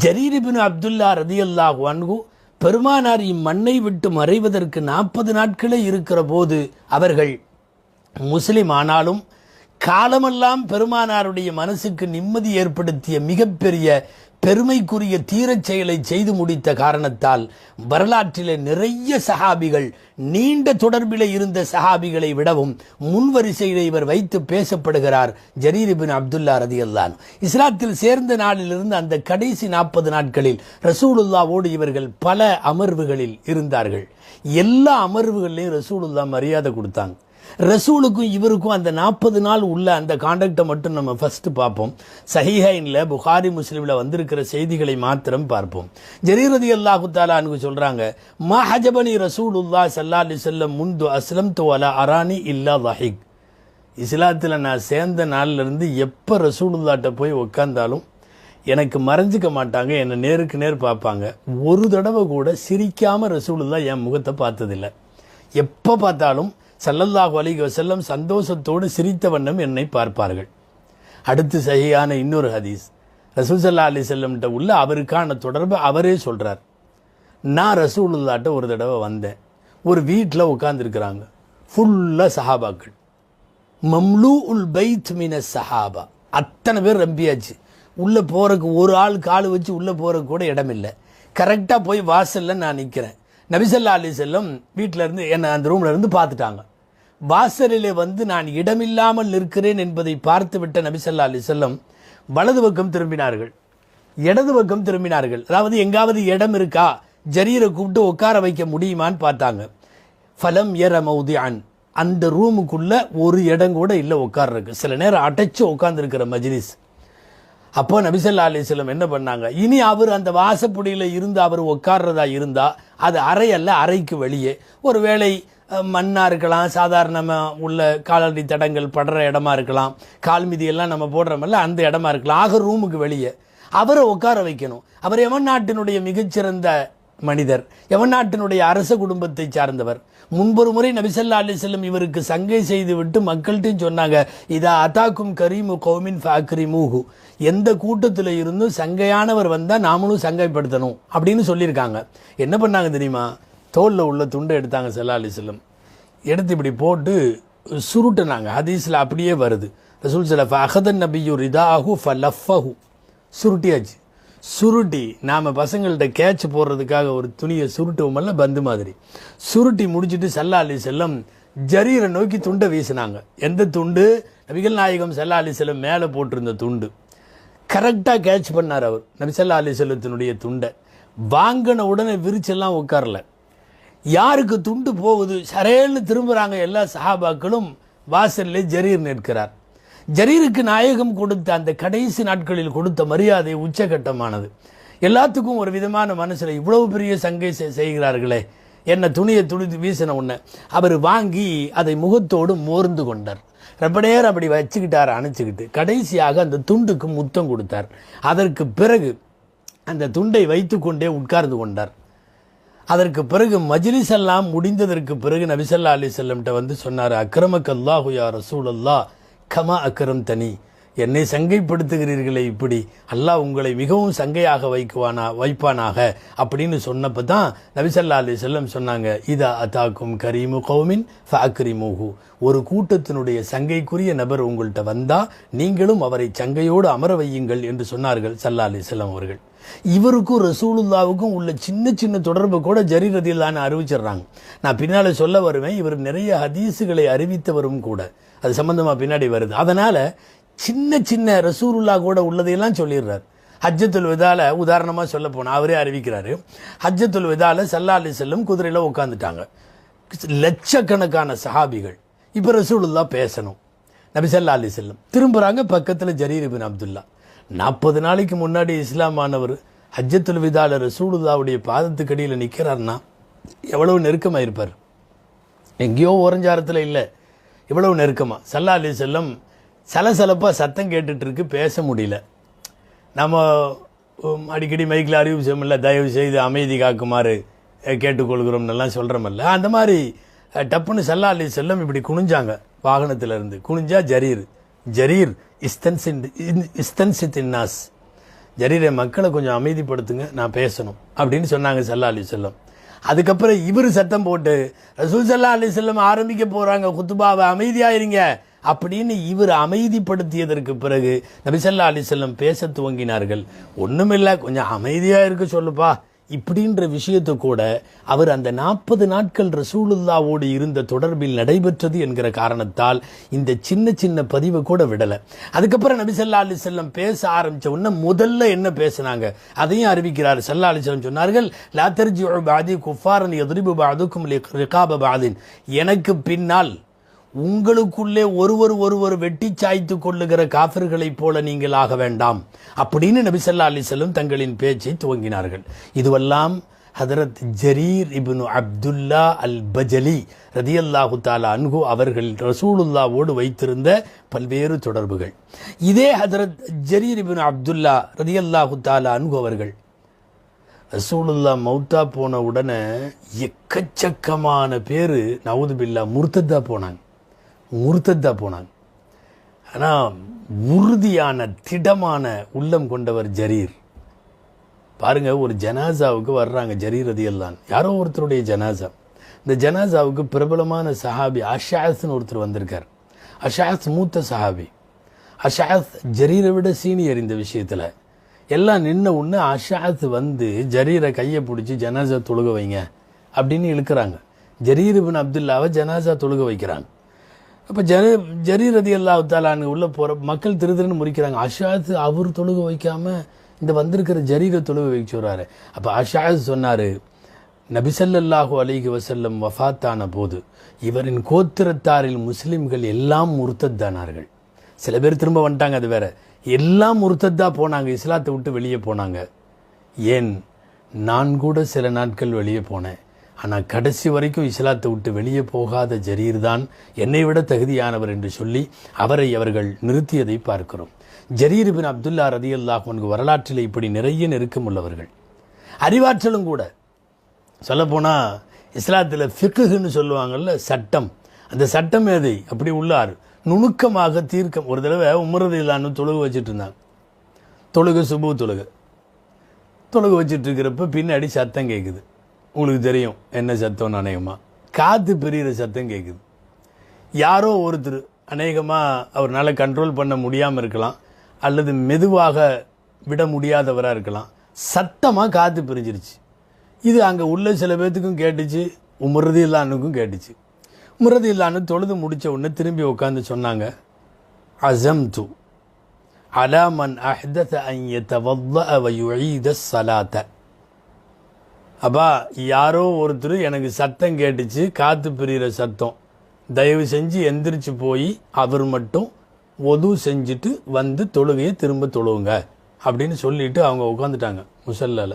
S1: ஜரீர் இப்னு அப்துல்லா ரலியல்லாஹு அன்ஹு பெருமானார் இம்மண்ணை விட்டு மறைவதற்கு 40 நாட்களே இருக்கிற போது அவர்கள் முஸ்லிம் ஆனாலும் காலமெல்லாம் பெருமானாருடைய மனசுக்கு நிம்மதி ஏற்படுத்திய மிகப்பெரிய பெருமைக்குரிய தீரச் செயலை செய்து முடித்த காரணத்தால் வரலாற்றிலே நிறைய சஹாபிகள், நீண்ட தொடர்பில் இருந்த சஹாபிகளை விடவும் முன்வரிசையில் இவர் வைத்து பேசப்படுகிறார். ஜரீர் இப்னு அப்துல்லா ரலியல்லாஹு அன்ஹு இஸ்லாத்தில் சேர்ந்த நாளிலிருந்து அந்த கடைசி 40 நாட்களில் ரசூலுல்லாவோடு இவர்கள் பல அமர்வுகளில் இருந்தார்கள். எல்லா அமர்வுகளையும் ரசூலுல்லாஹ் மரியாதை கொடுத்தாங்க. ரசூலுக்கும் இவருக்கும் அந்த 40 நாள் உள்ள அந்த கான்டாக்டை மட்டும் நம்ம ஃபர்ஸ்ட் பார்ப்போம். சஹீஹைன்ல புகாரி முஸ்லிமில் வந்திருக்கிற செய்திகளை மாத்திரம் பார்ப்போம். ஜரீர் ரலியல்லாஹு தஆலா அன்ஹு சொல்றாங்க, மா ஹஜபனி ரசூலுல்லாஹ் ஸல்லல்லாஹு அலைஹி வஸல்லம் முந்து அஸ்லம்து வலா அரானி இல்லா தஹிக். இஸ்லாத்தில் நான் சேர்ந்த நாள்லேருந்து எப்போ ரசூலுல்லாஹ்ட்ட போய் உட்கார்ந்தாலும் எனக்கு மறைஞ்சிக்க மாட்டாங்க, என்னை நேருக்கு நேர் பார்ப்பாங்க. ஒரு தடவை கூட சிரிக்காம ரசூலுல்லாஹ் என் முகத்தை பார்த்ததில்லை. எப்போ பார்த்தாலும் ஸல்லல்லாஹு அலைஹி வஸல்லம் சந்தோஷத்தோடு சிரித்த வண்ணம் என்னை பார்ப்பார்கள். அடுத்து சஹீஹான இன்னொரு ஹதீஸ், ரசூல் ஸல்லல்லாஹு அலைஹி வஸல்லம்ட்ட உள்ள அவருக்கான தொடர்பு அவரே சொல்றார். நான் ரசூலுல்லாஹ்ட்ட ஒரு தடவை வந்தேன், ஒரு வீட்டில் உட்கார்ந்துருக்கிறாங்க, ஃபுல்லாக சஹாபாக்கள், மம்லூ உல் பைத் மின சஹாபா, அத்தனை பேர் ரம்பியாச்சு. உள்ளே போகிறக்கு ஒரு ஆள் கால் வச்சு உள்ளே போகிறக்கு கூட இடம் இல்லை. கரெக்டாக போய் வாசலில் நான் நிற்கிறேன். நபி ஸல்லல்லாஹு அலைஹி வஸல்லம் வீட்டில் இருந்து என்னை அந்த ரூமில் இருந்து பார்த்துட்டாங்க. வாசலிலே வந்து நான் இடமில்லாமல் நிற்கிறேன் என்பதை பார்த்து விட்ட நபி ஸல்லல்லாஹு அலைஹி வஸல்லம் வலது பக்கம் திரும்பினார்கள், இடது பக்கம் திரும்பினார்கள். அதாவது எங்காவது இடம் இருக்கா, ஜரீரை கூப்பிட்டு உட்கார வைக்க முடியுமான்னு பார்த்தாங்க. ஃபலம் யர மௌதிஅன், அந்த ரூமுக்குள்ள ஒரு இடம் கூட இல்லை உட்கார்றதுக்கு. சில நேரம் அடைச்சு உட்கார்ந்துருக்கிற மஜ்லிஸ். அப்போ நபி ஸல்லல்லாஹு அலைஹி வஸல்லம் என்ன பண்ணாங்க, இனி அவர் அந்த வாசப்படியில் இருந்து அவர் உட்கார்றதா இருந்தா அது அறை அல்ல, அறைக்கு வெளியே ஒரு வேளை மண்ணாக இருக்கலாம், சாதாரணமாக உள்ள காலடி தடங்கள் படுற இடமா இருக்கலாம், கால் மிதியெல்லாம் நம்ம போடுறோமல்ல அந்த இடமா இருக்கலாம். ஆக ரூமுக்கு வெளியே அவரை உட்கார வைக்கணும். அவர் யமன் நாட்டினுடைய மிகச்சிறந்த மனிதர், யமன் நாட்டினுடைய அரச குடும்பத்தை சார்ந்தவர். முன்பொரு முறை நபி ஸல்லல்லாஹு அலைஹி வஸல்லம் இவருக்கு சங்கை செய்து விட்டு மக்கள்கிட்டையும் சொன்னாங்க, இதா அதாக்கும் கரீமு கௌமின் ஃபஅக்ரிமூஹு, எந்த கூட்டத்தில் இருந்தும் சங்கையானவர் வந்தால் நாமளும் சங்கைப்படுத்தணும் அப்படின்னு சொல்லியிருக்காங்க. என்ன பண்ணாங்க தெரியுமா? தோளில் உள்ள துண்டை எடுத்தாங்க ஸல்லல்லாஹு அலைஹி வஸல்லம், எடுத்து இப்படி போட்டு சுருட்டுனாங்க. ஹதீஸில் அப்படியே வருது. ரசூல் ஸல்லல்லாஹு அஹதன் நபியு ரிதாஹு ஃபலஃபஹு, சுருட்டியாச்சு. சுருட்டி நாம் பசங்கள்கிட்ட கேட்ச் போடுறதுக்காக ஒரு துணியை சுருட்டுவோமல்ல, பந்து மாதிரி சுருட்டி முடிச்சுட்டு ஸல்லல்லாஹு அலைஹி வஸல்லம் ஜரீரை நோக்கி துண்டை வீசினாங்க. எந்த துண்டு? நபிகள் நாயகம் ஸல்லல்லாஹு அலைஹி வஸல்லம் மேலே போட்டிருந்த துண்டு. கரெக்டாக கேட்ச் பண்ணார் அவர் நபி ஸல்லல்லாஹு அலைஹி வஸல்லத்தினுடைய துண்டை. வாங்கின உடனே விரிச்செல்லாம் உட்காரல. யாருக்கு துண்டு போகுது சரேன்னு திரும்புகிறாங்க. எல்லா சஹாபாக்களும் வாசல்லே ஜரீர் நிற்கிறார். ஜரீருக்கு நாயகம் கொடுத்த அந்த கடைசி நாட்களில் கொடுத்த மரியாதை உச்சகட்டமானது. எல்லாத்துக்கும் ஒரு விதமான மனசில் இவ்வளவு பெரிய சங்கை செய்கிறார்களே, என்ன துணியை துணித்து வீசின உடனே அவர் வாங்கி அதை முகத்தோடு மோர்ந்து கொண்டார். ரொம்ப நேரம் அப்படி வச்சுக்கிட்டார் அணைச்சிக்கிட்டு. கடைசியாக அந்த துண்டுக்கு முத்தம் கொடுத்தார். அதற்கு பிறகு அந்த துண்டை வைத்து கொண்டே உட்கார்ந்து கொண்டார். அதற்கு பிறகு மஜ்லிஸ் எல்லாம் முடிந்ததற்கு பிறகு நபி ஸல்லல்லாஹு அலைஹி வஸல்லம்ட்ட வந்து சொன்னார், அக்ரமக்கல்லாஹு யா ரசூலல்லாஹ் கமா அக்ரம் தனி, என்னை சங்கைப்படுத்துகிறீர்களே இப்படி, அல்லாஹ் உங்களை மிகவும் சங்கையாக வைப்பானாக அப்படின்னு சொன்னப்போ தான் நபி ஸல்லல்லாஹு அலைஹி வஸல்லம் சொன்னாங்க, இதா அதாக்கும் கரீமு கௌமின் ஃபஅக்ரிமூஹு, ஒரு கூட்டத்தினுடைய சங்கைக்குரிய நபர் உங்கள்கிட்ட வந்தால் நீங்களும் அவரை சங்கையோடு அமர வையுங்கள் என்று சொன்னார்கள் ஸல்லல்லாஹு அலைஹி வஸல்லம் அவர்கள். இவருக்கும் ரசூலுல்லாவுக்கும் உள்ள சின்ன சின்ன தொடர்பு கூட ஜரீர் ரலியல்லாஹு அறிவிச்சிடுறாங்க. நான் பின்னால் சொல்ல வருவேன், இவர் நிறைய ஹதீஸுகளை அறிவித்தவரும் கூட, அது சம்பந்தமாக பின்னாடி வருது. அதனால் சின்ன சின்ன ரசூலுல்லாஹ் கூட உள்ளதையெல்லாம் சொல்லிடுறார். ஹஜ்ஜத்துல் விதால உதாரணமாக சொல்ல போனால் அவரே அறிவிக்கிறாரு, ஹஜ்ஜத்துல் விதால ஸல்லல்லாஹு அலைஹி வஸல்லம் குதிரையில் உட்காந்துட்டாங்க. லட்சக்கணக்கான சஹாபிகள். இப்போ ரசூலுல்லாஹ் பேசணும். நபி ஸல்லல்லாஹு அலைஹி வஸல்லம் திரும்புகிறாங்க. பக்கத்தில் ஜரீர் இப்னு அப்துல்லா 40 நாளைக்கு முன்னாடி இஸ்லாம் ஆனவர் ஹஜ்ஜத்துல் விதால ரசூலுல்லாவுடைய பாதத்துக்கடியில் நிற்கிறார்னா எவ்வளவு நெருக்கமாக இருப்பார். எங்கேயோ ஓரஞ்சாரத்தில் இல்லை, இவ்வளவு நெருக்கமாக. ஸல்லல்லாஹு அலைஹி வஸல்லம் சலசலப்பாக சத்தம் கேட்டுட்டு இருக்கு, பேச முடியல. நம்ம அடிக்கடி மைக்கில் அறிவு செய்யமில்ல, தயவு செய்து அமைதி காக்குமாறு கேட்டுக்கொள்கிறோம்னெல்லாம் சொல்கிறோமில்ல, அந்த மாதிரி டப்புன்னு ஸல்லல்லாஹு அலைஹி வஸல்லம் இப்படி குனிஞ்சாங்க. வாகனத்திலிருந்து குனிஞ்சா ஜரீர் இஸ்தன்சித்தின்னாஸ், ஜரீரை மக்களை கொஞ்சம் அமைதிப்படுத்துங்க, நான் பேசணும் அப்படின்னு சொன்னாங்க ஸல்லல்லாஹு அலைஹி வஸல்லம். அதுக்கப்புறம் இவர் சத்தம் போட்டு ரசூல் ஸல்லல்லாஹு அலைஹி வஸல்லம் ஆரம்பிக்க போகிறாங்க குத்துபாவை, அமைதியாயிருங்க அப்படின்னு இவர் அமைதிப்படுத்தியதற்கு பிறகு நபி ஸல்லல்லாஹு அலைஹி வஸல்லம் பேச துவங்கினார்கள். ஒன்றுமில்லை, கொஞ்சம் அமைதியாக இருக்க சொல்லுப்பா இப்படின்ற விஷயத்தை கூட அவர் அந்த 40 நாட்கள் ரசூலுல்லாவோடு இருந்த தொடர்பில் நடைபெற்றது என்கிற காரணத்தால் இந்த சின்ன சின்ன பதிவை கூட விடலை. அதுக்கப்புறம் நபி ஸல்லல்லாஹு அலைஹி வஸல்லம் பேச ஆரம்பித்த உடனே முதல்ல என்ன பேசினாங்க அதையும் அறிவிக்கிறார். ஸல்லல்லாஹு அலைஹி வஸல்லம் சொன்னார்கள், லா தர்ஜிஉ பஅதி குஃபாரன் யத்ரிபு பஅதுக்கும் ரிகாப பஅதின், எனக்கு பின்னால் உங்களுக்குள்ளே ஒருவர் வெட்டி சாய்த்து கொள்ளுகிற காஃபிர்களைப் போல நீங்கள் ஆக வேண்டாம் அப்படின்னு நபி ஸல்லல்லாஹு அலைஹி வஸல்லம் தங்களின் பேச்சை துவங்கினார்கள். இதுவெல்லாம் ஹதரத் ஜரீர் இப்னு அப்துல்லா அல் பஜலி ரதியல்லாஹு தஆலா அன்ஹு அவர்கள் ரசூலுல்லாவோடு வைத்திருந்த பல்வேறு தொடர்புகள். இதே ஹதரத் ஜரீர் இப்னு அப்துல்லா ரதியல்லாஹு தஆலா அன்ஹு அவர்கள் ரசூலுல்லா மௌத்தா போன உடனே எக்கச்சக்கமான பேர் நவுது பில்லா முர்த்தத்தா போனாங்க. ஆனால் உறுதியான திடமான உள்ளம் கொண்டவர் ஜரீர். பாருங்க, ஒரு ஜனாசாவுக்கு வர்றாங்க ஜரீர் ரலியல்லாஹு, யாரோ ஒருத்தருடைய ஜனாசா. இந்த ஜனாசாவுக்கு பிரபலமான சஹாபி அஷாஸ்ன்னு ஒருத்தர் வந்திருக்கார். அஷாஸ் மூத்த சஹாபி. அஷாஸ் ஜரீரை விட சீனியர் இந்த விஷயத்தில். எல்லாம் நின்ன உடனே அஷாஸ் வந்து ஜரீரை கையை பிடிச்சி ஜனாசா தொழுக வைங்க அப்படின்னு இழுக்கிறாங்க. ஜரீர் இப்னு அப்துல்லாவை ஜனாசா தொழுக வைக்கிறாங்க. அப்போ ஜரீர் ரலியல்லாஹு தஆலா உள்ள போகிற மக்கள் திருன்னு முறிக்கிறாங்க. அஷாத் அவர் தொழுக வைக்காமல் இந்த வந்திருக்கிற ஜரீரை தொழுக வைக்க சொல்கிறாரு. அப்போ அஷாத் சொன்னார், நபி ஸல்லல்லாஹு அலைஹி வஸல்லம் வஃபாத்தான போது இவரின் கோத்திரத்தாரில் முஸ்லிம்கள் எல்லாம் முர்த்தத்தானார்கள். சில பேர் திரும்ப வந்துட்டாங்க, அது வேற. எல்லாம் முர்த்தத்தா போனாங்க, இஸ்லாத்தை விட்டு வெளியே போனாங்க. ஏன், நான் கூட சில நாட்கள் வெளியே போனேன். ஆனால் கடைசி வரைக்கும் இஸ்லாத்தை விட்டு வெளியே போகாத ஜரீர் தான் என்னை விட தகுதியானவர் என்று சொல்லி அவரை அவர்கள் நிறுத்தியதை பார்க்கிறோம். ஜரீர் இப்னு அப்துல்லா ரலியல்லாஹு அன்ஹு வரலாற்றில் இப்படி நிறைய நெருக்கம் உள்ளவர்கள். அறிவாற்றலும் கூட சொல்லப்போனால் இஸ்லாத்தில் ஃபிக்குன்னு சொல்லுவாங்கள்ல, சட்டம். அந்த சட்டம் எது அப்படி உள்ளார் நுணுக்கமாக தீர்க்கம். ஒரு தடவை உமரது இல்லான்னு தொழுகு வச்சுட்டு இருந்தாங்க. தொழுகு சுபு தொழுகு வச்சுட்டு இருக்கிறப்ப பின்னாடி சத்தம் கேட்குது. உங்களுக்கு தெரியும் என்ன சத்தம்னு. அநேகமாக காற்று பிரிகிற சத்தம் கேட்குது. யாரோ ஒருத்தர் அநேகமாக அவரால் கண்ட்ரோல் பண்ண முடியாமல் இருக்கலாம், அல்லது மெதுவாக விட முடியாதவராக இருக்கலாம். சத்தமாக காற்று பிரிஞ்சிருச்சு. இது அங்கே உள்ள சில பேர்த்துக்கும் கேட்டுச்சு, உமரது இல்லானுக்கும் கேட்டுச்சு. உமரது இல்லான்னு தொழுது முடித்த உடனே திரும்பி உட்காந்து சொன்னாங்க, அஸம்து அலா மன் அஹ்தஸ அன் யதவல்லஅ வ யுஈத ஸலாத. அப்பா, யாரோ ஒருத்தர் எனக்கு சத்தம் கேட்டுச்சு, காற்று பிரிகிற சத்தம், தயவு செஞ்சு எந்திரிச்சு போய் அவர் மட்டும் ஒது செஞ்சுட்டு வந்து தொழுகையை திரும்ப தொழுவுங்க அப்படின்னு சொல்லிட்டு அவங்க உட்காந்துட்டாங்க முசல்லால.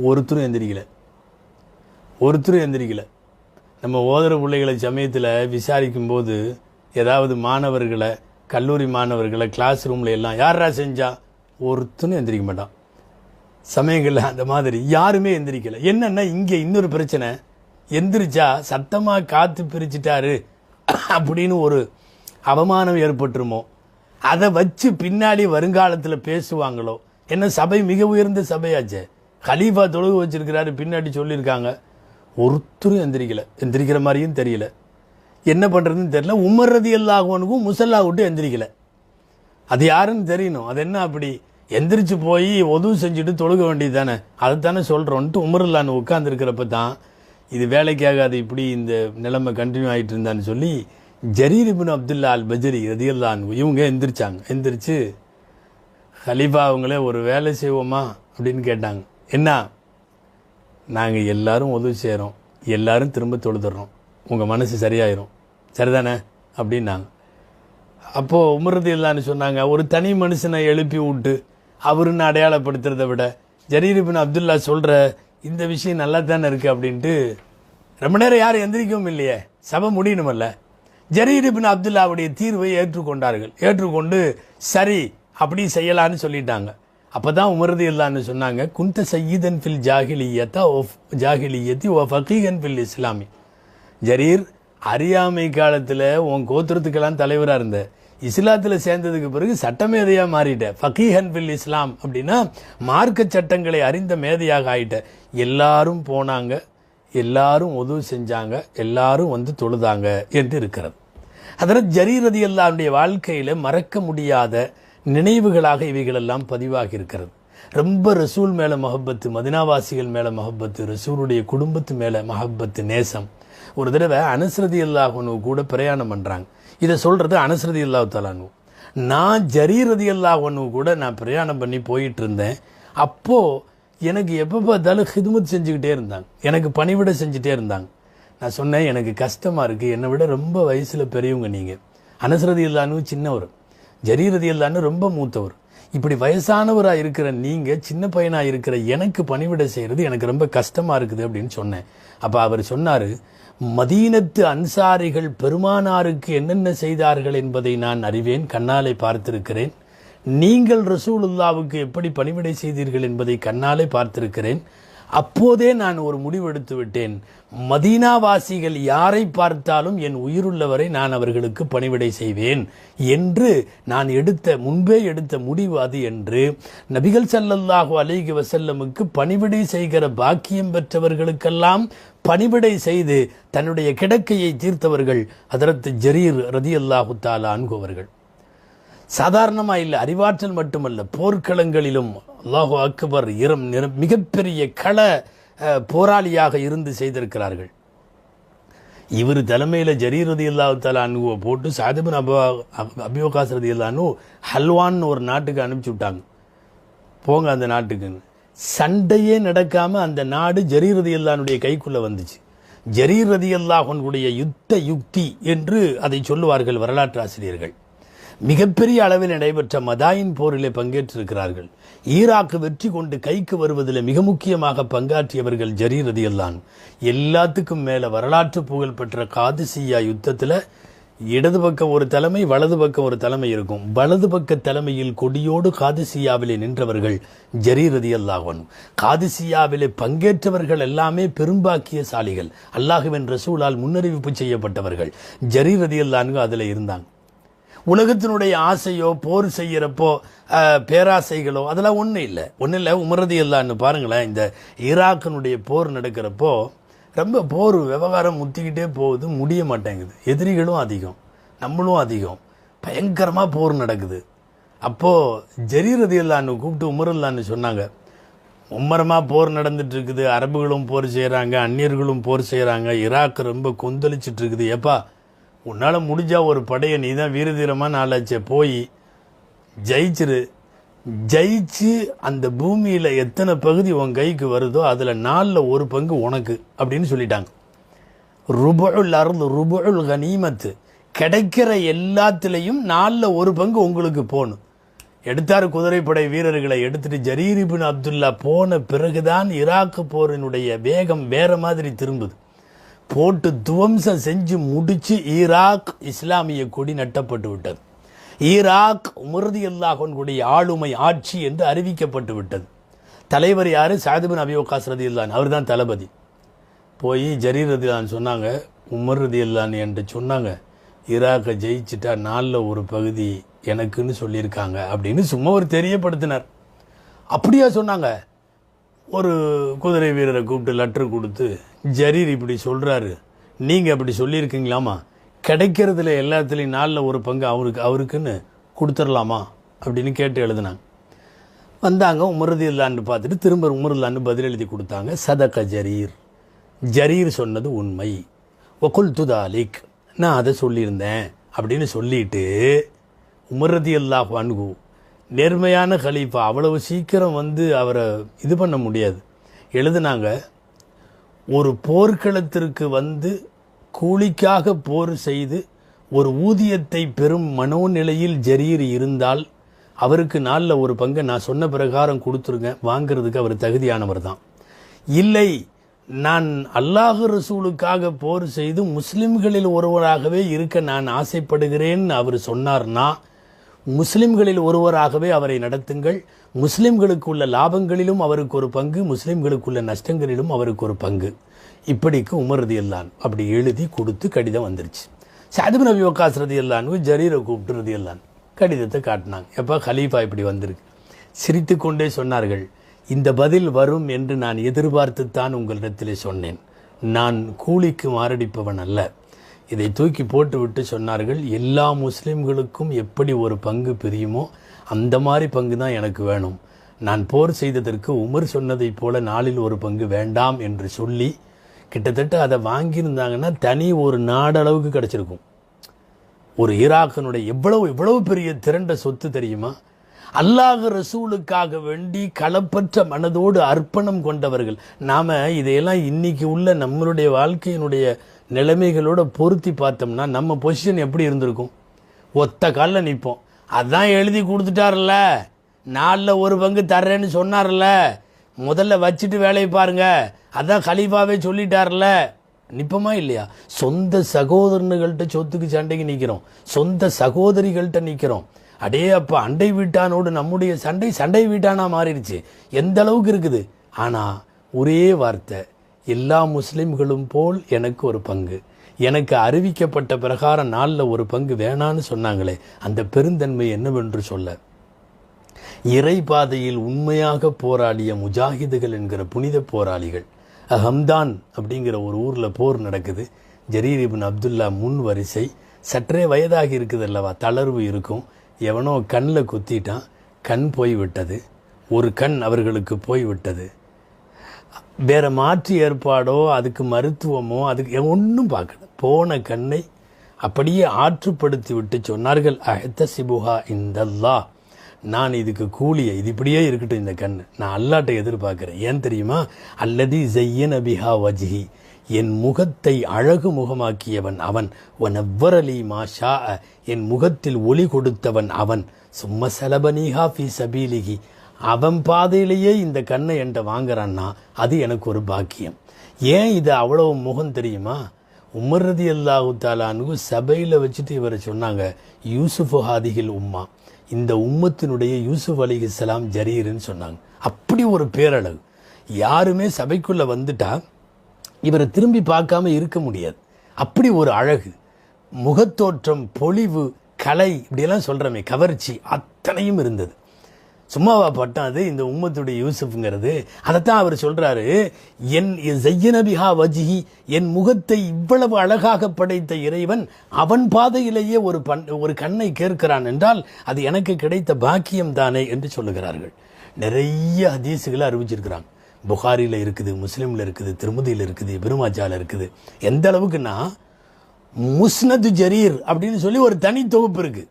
S1: ஒருத்தரும் எந்திரிக்கலை. நம்ம ஓதுற பிள்ளைகளை சமயத்தில் விசாரிக்கும்போது ஏதாவது மாணவர்களை, கல்லூரி மாணவர்களை கிளாஸ் ரூமில் எல்லாம் யாரா செஞ்சா, ஒருத்தரும் எந்திரிக்க மாட்டான். சமயங்களில் அந்த மாதிரி யாருமே எந்திரிக்கலை. என்னென்னா இங்கே இன்னொரு பிரச்சனை, எந்திரிச்சா சத்தமாக காற்று பிரிச்சுட்டாரு அப்படின்னு ஒரு அவமானம் ஏற்பட்டுருமோ, அதை வச்சு பின்னாடி வருங்காலத்தில் பேசுவாங்களோ. என்ன சபை மிக உயர்ந்த சபையாச்சே, கலீஃபா தொழுகு வச்சிருக்கிறாரு, பின்னாடி சொல்லியிருக்காங்க. ஒருத்தரும் எந்திரிக்கிற மாதிரியும் தெரியல. என்ன பண்ணுறதுன்னு தெரியல. உமர் ரலியல்லாஹு அன்ஹு முசல்லா விட்டு எந்திரிக்கலை. அது யாருன்னு தெரியணும். அது என்ன அப்படி எந்திரிச்சு போய் உதவு செஞ்சுட்டு தொழுக வேண்டியது தானே, அதுதானே சொல்கிறோன்ட்டு உமருல்லான்னு உட்காந்துருக்கிறப்ப தான் இது வேலைக்காகாது, இப்படி இந்த நிலைமை கண்டினியூ ஆகிட்டு இருந்தான்னு சொல்லி ஜரீர் இப்னு அப்துல்லா அல் பஜரி ரலியல்லாஹு அன்ஹு இவங்க எந்திரிச்சு கலீஃபா அவங்களே ஒரு வேலை செய்வோமா அப்படின்னு கேட்டாங்க. என்ன, நாங்கள் எல்லாரும் உதவி செய்கிறோம், எல்லாரும் திரும்ப தொழுதுறோம், உங்கள் மனசு சரியாயிரும், சரிதானே அப்படின்னாங்க. அப்போது உமர் ரலியல்லாஹு சொன்னாங்க, ஒரு தனி மனுஷனை எழுப்பி விட்டு அவருன்னு அடையாளப்படுத்துறதை விட ஜரீர் இப்னு அப்துல்லா சொல்கிற இந்த விஷயம் நல்லா தானே இருக்குது அப்படின்ட்டு ரொம்ப நேரம் யாரும் எந்திரிக்கவும் இல்லையே, சபை முடியணுமல்ல. ஜரீர் இப்னு அப்துல்லாவுடைய தீர்வை ஏற்றுக்கொண்டு சரி அப்படி செய்யலான்னு சொல்லிட்டாங்க. அப்போ தான் உமர் ரலியல்லாஹு சொன்னாங்க, குந்த சய்யிதன் ஃபில் ஜாஹிலியத்தி ஓ ஃபகீஹன் ஃபில் இஸ்லாமி. ஜரீர், அறியாமை காலத்தில் உன் கோத்திரத்துக்கெல்லாம் தலைவராக இருந்த, இஸ்லாத்தில் சேர்ந்ததுக்கு பிறகு சட்டமேதையாக மாறிட்ட. ஃபகீஹன் ஃபில் இஸ்லாம் அப்படின்னா மார்க்க சட்டங்களை அறிந்த மேதையாக ஆயிட்ட. எல்லாரும் போனாங்க, எல்லாரும் உதவு செஞ்சாங்க, எல்லாரும் வந்து தொழுதாங்க என்று இருக்கிறது. அதனால் ஜரீர் ரலியல்லாஹுடைய வாழ்க்கையில் மறக்க முடியாத நினைவுகளாக இவைகளெல்லாம் பதிவாகி இருக்கிறது. ரொம்ப ரசூல் மேலே மஹப்பத்து, மதினாவாசிகள் மேலே மஹப்பத்து, ரசூலுடைய குடும்பத்து மேலே மஹப்பத்து, நேசம். ஒரு தடவை அனஸ் ரலியல்லாஹு அன்ஹு கூட பிரயாணம் பண்ணுறாங்க. இதை சொல்கிறது அனஸ் ரலியல்லாஹு தஆலா அன்ஹு. நான் ஜரீர் ரலியல்லாஹு அன்ஹு கூட நான் பிரயாணம் பண்ணி போயிட்டு இருந்தேன். அப்போது எனக்கு எப்போ பார்த்தாலும் ஹிதுமத் செஞ்சுக்கிட்டே இருந்தாங்க, எனக்கு பணிவிட செஞ்சுட்டே இருந்தாங்க. நான் சொன்னேன், எனக்கு கஷ்டமாக இருக்குது, என்னை விட ரொம்ப வயசில் பெரியவங்க நீங்கள். அனஸ் ரலியல்லாஹு அன்ஹு சின்னவர், ஜரீர் ரலியல்லாஹு அன்ஹு ரொம்ப மூத்தவர். இப்படி வயசானவராக இருக்கிற நீங்கள் சின்ன பையனாக இருக்கிற எனக்கு பணிவிட செய்கிறது எனக்கு ரொம்ப கஷ்டமாக இருக்குது அப்படின்னு சொன்னேன். அப்போ அவர் சொன்னார், மதீனத்து அன்சாரிகள் பெருமானாருக்கு என்னென்ன செய்தார்கள் என்பதை நான் அறிவேன், கண்ணாலே பார்த்திருக்கிறேன். நீங்கள் ரசூலுல்லாவுக்கு எப்படி பணிவிடை செய்தீர்கள் என்பதை கண்ணாலே பார்த்திருக்கிறேன். அப்போதே நான் ஒரு முடிவெடுத்து விட்டேன், மதீனாவாசிகள் யாரை பார்த்தாலும் என் உயிருள்ளவரை நான் அவர்களுக்கு பணிவிடை செய்வேன் என்று நான் முன்பே எடுத்த முடிவு அது என்று நபிகள் ஸல்லல்லாஹு அலைஹி வஸல்லமுக்கு பணிவிடை செய்கிற பாக்கியம் பெற்றவர்களுக்கெல்லாம் பணிவிடை செய்து தன்னுடைய கிடக்கையை தீர்த்தவர்கள் ஹதரத் ஜரீர் ரலியல்லாஹு தஆலா அன்ஹு அவர்கள். சாதாரணமாக இல்லை, அறிவாற்றல் மட்டுமல்ல, போர்க்களங்களிலும் அல்லாஹு அக்பர் மிகப்பெரிய கள போராளியாக இருந்து செய்திருக்கிறார்கள். இவர் தலைமையில் ஜரீர் ரலியல்லாஹு தஆலா அன்ஹுவை போட்டு சஅத் இப்னு அபீ வக்காஸ் ரலியல்லாஹு அன்ஹு ஹல்வான்னு ஒரு நாட்டுக்கு அனுப்பிச்சி விட்டாங்க, போங்க அந்த நாட்டுக்குன்னு. சண்டையே நடக்காமல் அந்த நாடு ஜரீர் ரலியல்லாஹு அன்ஹுடைய கைக்குள்ளே வந்துச்சு. ஜரீர் ரலியல்லாஹு அன்ஹுடைய யுத்த யுக்தி என்று அதை சொல்லுவார்கள் வரலாற்று ஆசிரியர்கள். மிகப்பெரிய அளவில் நடைபெற்ற மதாயின் போரிலே பங்கேற்றிருக்கிறார்கள். ஈராக்கு வெற்றி கொண்டு கைக்கு வருவதில் மிக முக்கியமாக பங்காற்றியவர்கள் ஜரீர் ரலியல்லாஹு அன்ஹு. எல்லாத்துக்கும் மேலே வரலாற்று புகழ் பெற்ற காதிசியா யுத்தத்தில் இடது பக்கம் ஒரு தலைமை, வலது பக்கம் ஒரு தலைமை இருக்கும். வலது பக்க தலைமையில் கொடியோடு காதிசியாவிலே நின்றவர்கள் ஜரீர் ரலியல்லாஹு அன்ஹு. காதிசியாவிலே பங்கேற்றவர்கள் எல்லாமே பெரும்பாக்கியசாலிகள், அல்லாஹ்வின் ரசூலால் முன்னறிவிப்பு செய்யப்பட்டவர்கள். ஜரீர் ரலியல்லாஹு அன்ஹு அதில் இருந்தாங்க. உலகத்தினுடைய ஆசையோ போர் செய்யறப்போ பேராசைகளோ அதெல்லாம் ஒன்றும் இல்லை. உமர் ரலியல்லாஹு அன்ஹு பாருங்களேன், இந்த ஈராக்கினுடைய போர் நடக்கிறப்போ ரொம்ப போர் விவகாரம் முத்திக்கிட்டே போகுது, முடிய மாட்டேங்குது. எதிரிகளும் அதிகம், நம்மளும் அதிகம், பயங்கரமாக போர் நடக்குது. அப்போது ஜரீர் ரலியல்லாஹு அன்ஹு கூப்பிட்டு உமர் ரலியல்லாஹு அன்ஹு சொன்னாங்க, மும்மரமாக போர் நடந்துட்டு இருக்குது, அரபுகளும் போர் செய்கிறாங்க, அந்நியர்களும் போர் செய்கிறாங்க, ஈராக் ரொம்ப கொந்தளிச்சிட்டு இருக்குது. ஏப்பா உன்னால் முடிஞ்சா ஒரு படையை நீ தான் வீரதீரமாக நாளாச்சே போய் ஜெயிச்சு அந்த பூமியில் எத்தனை பகுதி உன் கைக்கு வருதோ அதில் 4/1 உனக்கு அப்படின்னு சொல்லிட்டாங்க. ருபுல் அர்து ருபுல் கனீமத்து, கிடைக்கிற எல்லாத்துலேயும் 4/1 உங்களுக்கு போகணும். எடுத்தார் குதிரைப்படை வீரர்களை எடுத்துட்டு ஜரீர் இப்னு அப்துல்லா போன பிறகுதான் ஈராக்கு போரினுடைய வேகம் வேற மாதிரி திரும்புது. போட்டு துவம்சம் செஞ்சு முடிச்சு ஈராக் இஸ்லாமிய கொடி நட்டப்பட்டு விட்டது. ஈராக் உமர் ரலியல்லாஹு அன்ஹுடைய ஆளுமை ஆட்சி என்று அறிவிக்கப்பட்டு விட்டது. தலைவர் யார்? சஅத் இப்னு அபீ வக்காஸ் ரலியல்லாஹு அன்ஹு, அவர் தான் தளபதி. போய் ஜரீர் ரலியல்லாஹு அன்ஹு சொன்னாங்க, உமர் ரலியல்லாஹு அன்ஹு என்று சொன்னாங்க, ஈராக்கை ஜெயிச்சுட்டா 4/1 எனக்குன்னு சொல்லியிருக்காங்க அப்படின்னு சும்மா ஒரு தெரியப்படுத்தினார். அப்படியா சொன்னாங்க? ஒரு குதிரை வீரரை கூப்பிட்டு லெட்டர் கொடுத்து, ஜரீர் இப்படி சொல்கிறாரு, நீங்கள் அப்படி சொல்லியிருக்கீங்களாமா, கிடைக்கிறதுல எல்லாத்துலேயும் 4/1 அவருக்குன்னு கொடுத்துடலாமா அப்படின்னு கேட்டு எழுதினாங்க. வந்தாங்க உமர் ரலியல்லாஹு அன்ஹு பார்த்துட்டு திரும்ப உமர் ரலியல்லாஹு அன்ஹு பதில் எழுதி கொடுத்தாங்க. சதக ஜரீர் சொன்னது உண்மை, வகுல்து தாலிக், நான் அதை சொல்லியிருந்தேன் அப்படின்னு சொல்லிட்டு உமர் ரலியல்லாஹு அன்ஹு நேர்மையான கலீஃபா, அவ்வளவு சீக்கிரம் அவரை இது பண்ண முடியாது. எழுதுனாங்க, ஒரு போர்க்களத்திற்கு கூலிக்காக போர் செய்து ஒரு ஊதியத்தை பெறும் மனோநிலையில் ஜரீர் இருந்தால் அவருக்கு 4/1 நான் சொன்ன பிரகாரம் கொடுத்துருங்க, வாங்கிறதுக்கு அவர் தகுதியானவர் தான். இல்லை, நான் அல்லாஹ் ரசூலுக்காக போர் செய்து முஸ்லிம்களில் ஒருவராகவே இருக்க நான் ஆசைப்படுகிறேன்னு அவர் சொன்னார்னா முஸ்லிம்களில் ஒருவராகவே அவரை நடத்துங்கள், முஸ்லிம்களுக்கு உள்ள லாபங்களிலும் அவருக்கு ஒரு பங்கு, முஸ்லிம்களுக்குள்ள நஷ்டங்களிலும் அவருக்கு ஒரு பங்கு. இப்படிக்கு உமர் ரலியல்லாஹு அன்ஹு அப்படி எழுதி கொடுத்து கடிதம் வந்துருச்சு. சஅத் இப்னு அபீ வக்காஸ் ரலியல்லாஹு அன்ஹு ஜரீரை கூப்பிட்டு ரலியல்லாஹு அன்ஹு கடிதத்தை காட்டினாங்க. எப்போ கலீஃபா இப்படி வந்திருக்கு. சிரித்து கொண்டே சொன்னார்கள், இந்த பதில் வரும் என்று நான் எதிர்பார்த்துத்தான் உங்களிடத்திலே சொன்னேன். நான் கூலிக்கு மாரடிப்பவன் அல்ல. இதை தூக்கி போட்டு விட்டு சொன்னார்கள், எல்லா முஸ்லிம்களுக்கும் எப்படி ஒரு பங்கு பிரியுமோ அந்த மாதிரி பங்கு தான் எனக்கு வேணும். நான் போர் செய்ததற்கு உமர் சொன்னதைப் போல 4/1 வேண்டாம் என்று சொல்லி கிட்டத்தட்ட அதை வாங்கியிருந்தாங்கன்னா தனி ஒரு நாடளவுக்கு கிடச்சிருக்கும். ஒரு ஈராக்கினுடைய எவ்வளவு பெரிய திரண்ட சொத்து தெரியுமா? அல்லாஹ் ரசூலுக்காக வேண்டி களப்பற்ற மனதோடு அர்ப்பணம் கொண்டவர்கள். நாம் இதையெல்லாம் இன்னைக்கு உள்ள நம்மளுடைய வாழ்க்கையினுடைய நிலைமைகளோட பொருத்தி பார்த்தோம்னா நம்ம பொசிஷன் எப்படி இருந்திருக்கும்? ஒத்த காலில் நிற்போம். அதான் எழுதி கொடுத்துட்டார்ல, 4/1 தர்றேன்னு சொன்னார்ல, முதல்ல வச்சுட்டு வேலையை பாருங்க, அதான் கலீஃபாவே சொல்லிட்டார்ல, நிற்போமா இல்லையா? சொந்த சகோதரனுகள்கிட்ட சொத்துக்கு சண்டைக்கு நிற்கிறோம், சொந்த சகோதரிகள்கிட்ட நிற்கிறோம். அடே அப்போ அண்டை வீட்டானோடு நம்முடைய சண்டை வீட்டானா மாறிடுச்சு. எந்த அளவுக்கு இருக்குது? ஆனால் ஒரே வார்த்தை, எல்லா முஸ்லிம்களும் போல் எனக்கு ஒரு பங்கு, எனக்கு அறிவிக்கப்பட்ட பிரகாரம் 4/1 வேணான்னு சொன்னாங்களே, அந்த பெருந்தன்மை என்னவென்று சொல்ல. இறை பாதையில் உண்மையாக போராடிய முஜாஹிதுகள் என்கிற புனித போராளிகள். ஹம்தான் அப்படிங்கிற ஒரு ஊரில் போர் நடக்குது. ஜரீர் இப்னு அப்துல்லா முன் வரிசை, சற்றே வயதாகி இருக்குது அல்லவா, தளர்வு இருக்கும். எவனோ கண்ணில் குத்திட்டான், கண் போய்விட்டது. ஒரு கண் அவர்களுக்கு போய்விட்டது. வேற மாற்று ஏற்பாடோ அதுக்கு மருத்துவமோ அதுக்கு ஒன்றும் பார்க்கல. போன கண்ணை அப்படியே ஆற்றுப்படுத்தி விட்டு சொன்னார்கள், அஹ்தஸிபுஹா இந்தல்லாஹ், நான் இதுக்கு கூலியை, இது இப்படியே இருக்கட்டும், இந்த கண் நான் அல்லாட்டை எதிர்பார்க்கிறேன். ஏன் தெரியுமா? அல்லதி ஸய்யன பிஹா வஜ்ஹி, என் முகத்தை அழகு முகமாக்கியவன் அவன். வனவ்வரலி மாஷா, என் முகத்தில் ஒளி கொடுத்தவன் அவன். சும்ம சலபனீஹா ஃபீ சபீலிஹி, அவன் பாதையிலேயே இந்த கண்ணை என்கிட்ட வாங்குறான்னா அது எனக்கு ஒரு பாக்கியம். ஏன் இது அவ்வளவு முகம் தெரியுமா? உமர் ரலியல்லாஹு தஆலா அன்ஹு சபையில் வச்சுட்டு இவரை சொன்னாங்க, யூசுஃபு ஹாதிஹில் உம்மா, இந்த உம்மத்தினுடைய யூசுப் அலைஹிஸ்ஸலாம் ஜரீர்னு சொன்னாங்க. அப்படி ஒரு பேரழகு. யாருமே சபைக்குள்ளே வந்துட்டா இவரை திரும்பி பார்க்காம இருக்க முடியாது. அப்படி ஒரு அழகு, முகத்தோற்றம், பொலிவு, கலை, இப்படியெல்லாம் சொல்கிறோமே, கவர்ச்சி அத்தனையும் இருந்தது. சும்மாவா பட்டம் அது இந்த உம்மத்துடைய யூசுஃப்ங்கிறது? அதைத்தான் அவர் சொல்கிறாரு, என் ஜையனபிஹா வஜ்ஹி, என் முகத்தை இவ்வளவு அழகாக படைத்த இறைவன் அவன் பாதையிலேயே ஒரு கண்ணை கேட்கிறான் என்றால் அது எனக்கு கிடைத்த பாக்கியம் தானே என்று சொல்லுகிறார்கள். நிறைய ஹதீஸுகளை அறிவிச்சிருக்கிறாங்க. புகாரியில் இருக்குது, முஸ்லீமில் இருக்குது, திருமதியில் இருக்குது, பெருமாஜாவில் இருக்குது. எந்த அளவுக்குன்னா முஸ்னது ஜரீர் அப்படின்னு சொல்லி ஒரு தனி தொகுப்பு இருக்குது.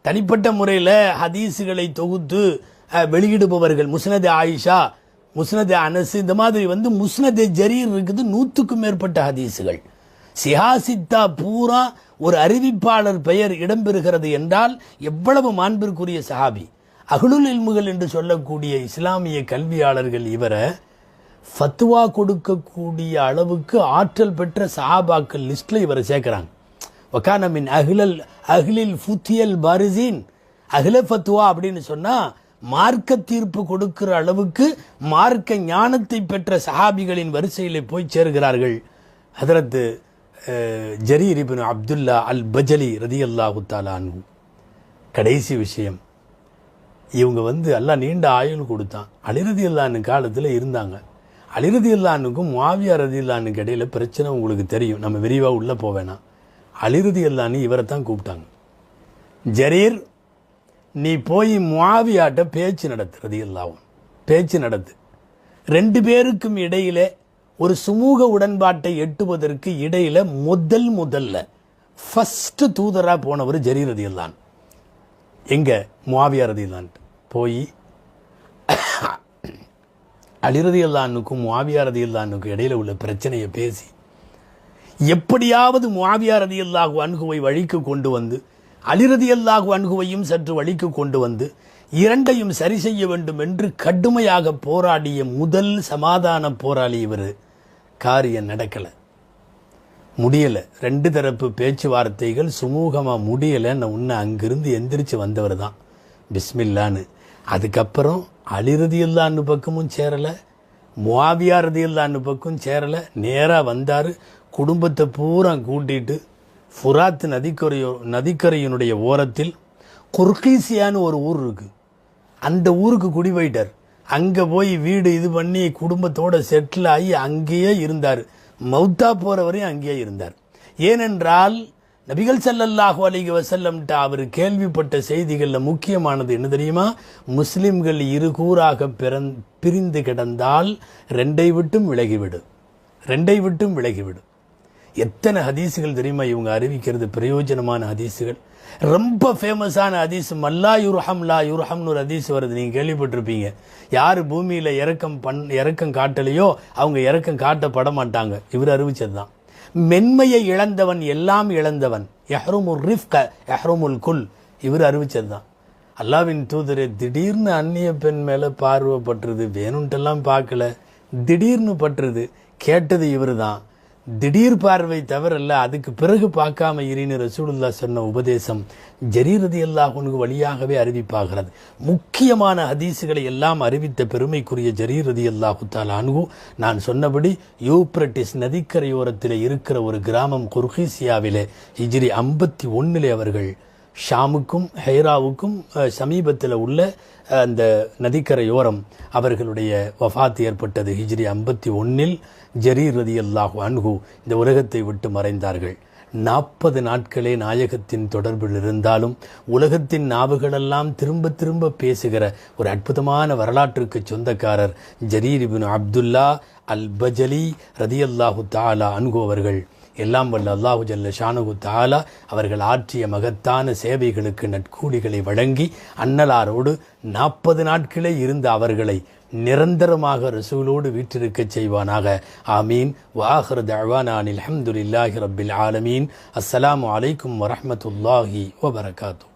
S1: தனிப்பட்ட முறையில் ஹதீஸுகளை தொகுத்து வெளியிடுபவர்கள், முஸ்னது ஆயிஷா, முஸ்னது அனஸ், இந்த மாதிரி முஸ்னது ஜரீர் இருக்குது. 100க்கும் மேற்பட்ட ஹதீஸுகள். சிஹாசித்தா பூரா ஒரு அறிவிப்பாளர் பெயர் இடம்பெறுகிறது என்றால் எவ்வளவு மாண்பிற்குரிய சஹாபி. அஹ்லுல் இல்முகள் என்று சொல்லக்கூடிய இஸ்லாமிய கல்வியாளர்கள் இவரை ஃபத்வா கொடுக்கக்கூடிய அளவுக்கு ஆற்றல் பெற்ற சஹாபாக்கள் லிஸ்ட்டில் இவரை சேர்க்குறாங்க. வக்கான மின் அஹ்லில் ஃபுத்தியல் பாரிசீன், அஹ்ல ஃபத்வா அப்படின்னு சொன்னால் மார்க்க தீர்ப்பு கொடுக்கிற அளவுக்கு மார்க்க ஞானத்தை பெற்ற சஹாபிகளின் வரிசையில் போய் சேர்கிறார்கள். ஹதரத் ஜரீர் இப்னு அப்துல்லா அல் பஜலி ரலியல்லாஹு தஆலா அன்ஹு. கடைசி விஷயம், இவங்க அல்லாஹ் நீண்ட ஆயுள் கொடுத்தான். அலி ரலியல்லாஹு அன்ஹு காலத்தில் இருந்தாங்க. அலி ரலியல்லாஹு அன்ஹுக்கும் முஆவியா ரலியல்லாஹு அன்ஹுக்கு இடையில பிரச்சனை உங்களுக்கு தெரியும், நம்ம விரிவாக உள்ளே போவேனா. அலி ரலியல்லாஹு அன்ஹு இவரை தான் கூப்பிட்டாங்க, ஜரீர் நீ போய் முஆவியாட்ட பேச்சு நடத்து, ரலியல்லாஹு பேச்சு நடத்து. 2 பேருக்கும் இடையில ஒரு சுமூக உடன்பாட்டை எட்டுவதற்கு இடையில முதல்ல ஃபர்ஸ்ட் தூதரா போனவர் ஜரீர் ரலியல்லாஹு. எங்க முஆவியா ரலியல்லாஹு போய் அலி ரலியல்லாஹு அன்ஹுக்கும் முஆவியா ரலியல்லாஹு அன்ஹுக்கும் இடையில உள்ள பிரச்சனையை பேசி எப்படியாவது முஆவியா ரலியல்லாஹு அன்ஹுவை வழிக்கு கொண்டு வந்து அலி ரலியல்லாஹு அன்ஹுவையும் சற்று வழிக்கு கொண்டு வந்து இரண்டையும் சரி செய்ய வேண்டும் என்று கடுமையாக போராடிய முதல் சமாதான போராளி இவர். காரியம் நடக்கலை, முடியலை. 2 தரப்பு பேச்சுவார்த்தைகள் சுமூகமாக முடியலைன்னு உன்னை அங்கிருந்து எந்திரிச்சு வந்தவர் தான் பிஸ்மில்லான்னு. அதுக்கப்புறம் அலி ரலியல்லாஹு அன்ஹு பக்கமும் சேரலை, முஆவியா ரலியல்லாஹு அன்ஹு பக்கம் சேரலை. நேராக வந்தார், குடும்பத்தை பூரா கூட்டிட்டு ஃபுராத் நதிக்கரையினுடைய ஓரத்தில் குர்கீசியான்னு ஒரு ஊர் இருக்குது, அந்த ஊருக்கு குடி போயிட்டார். அங்கே போய் வீடு இது பண்ணி குடும்பத்தோடு செட்டில் ஆகி அங்கேயே இருந்தார். மௌத்தா போகிற வரையும் அங்கேயே இருந்தார். ஏனென்றால் நபிகள் ஸல்லல்லாஹு அலைஹி வஸல்லம் அவர் கேள்விப்பட்ட செய்திகளில் முக்கியமானது என்ன தெரியுமா? முஸ்லிம்கள் இரு கூறாக பிரிந்து கிடந்தால் 2 விட்டும் விலகிவிடு. எத்தனை ஹதீஸுகள் தெரியுமா இவங்க அறிவிக்கிறது? பிரயோஜனமான ஹதீஸுகள். ரொம்ப ஃபேமஸான ஹதீஸ் மல்லா யுர்ஹம் லா யுர்ஹம்னு ஒரு ஹதீஸ் வருது, நீங்கள் கேள்விப்பட்டிருப்பீங்க. யார் பூமியில் இறக்கம் காட்டலையோ அவங்க இறக்கம் காட்டப்பட மாட்டாங்க. இவர் அறிவிச்சது தான். மென்மையை இழந்தவன் எல்லாம் இழந்தவன், யஹ்ருமுர் ரிஃப்க யஹ்ருமுல் குல், இவர் அறிவிச்சது தான். அல்லாவின் தூதரே, திடீர்னு அந்நிய பெண் மேலே பார்வைப்பட்டுருது, வேணுன்ட்டெல்லாம் பார்க்கல, திடீர்னு பட்டுருது, கேட்டது இவர் தான். திடீர் பார்வை தவறல்ல, அதுக்கு பிறகு பார்க்காம இரின்னு ரசூலுல்லாஹ் சொன்ன உபதேசம் ஜரீர் ரலியல்லாஹு அன்ஹு வழியாகவே அறிவிப்பாகிறது. முக்கியமான ஹதீஸுகளை எல்லாம் அறிவித்த பெருமைக்குரிய ஜரீர் ரலியல்லாஹு தஆலா அன்ஹு, நான் சொன்னபடி யூப்ரட்டிஸ் நதிக்கரையோரத்தில் இருக்கிற ஒரு கிராமம் குர்கீசியாவிலே ஹிஜ்ரி 51 அவர்கள் ஷாமுக்கும் ஹைராவுக்கும் சமீபத்தில் உள்ள அந்த நதிக்கரையோரம் அவர்களுடைய வஃபாத் ஏற்பட்டது. ஹிஜ்ரி 51 ஜரீர் ரலியல்லாஹு அன்ஹு இந்த உலகத்தை விட்டு மறைந்தார்கள். 40 நாட்களே நாயகத்தின் தொடர்பில் இருந்தாலும் உலகத்தின் நாவுகளெல்லாம் திரும்ப திரும்ப பேசுகிற ஒரு அற்புதமான வரலாற்றுக்கு சொந்தக்காரர் ஜரீர் இப்னு அப்துல்லா அல் பஜலி ரலியல்லாஹு தஆலா அன்ஹு அவர்கள். எல்லாம் வல்ல அல்லாஹு ஜல்ல ஷானுஹு தஆலா அவர்கள் ஆற்றிய மகத்தான சேவைகளுக்கு நட்கூலிகளை வழங்கி அன்னலாரோடு 40 நாட்களே இருந்த அவர்களை நிரந்தரமாக ரசூலோடு வீற்றிருக்கச் செய்வானாக. ஆமீன். வஆகிரு தஅவானா அனில் ஹம்துலில்லாஹி ரப்பில் ஆலமீன். அஸ்ஸலாமு அலைக்கும் வரஹ்மத்துல்லாஹி வபரகாத்துஹு.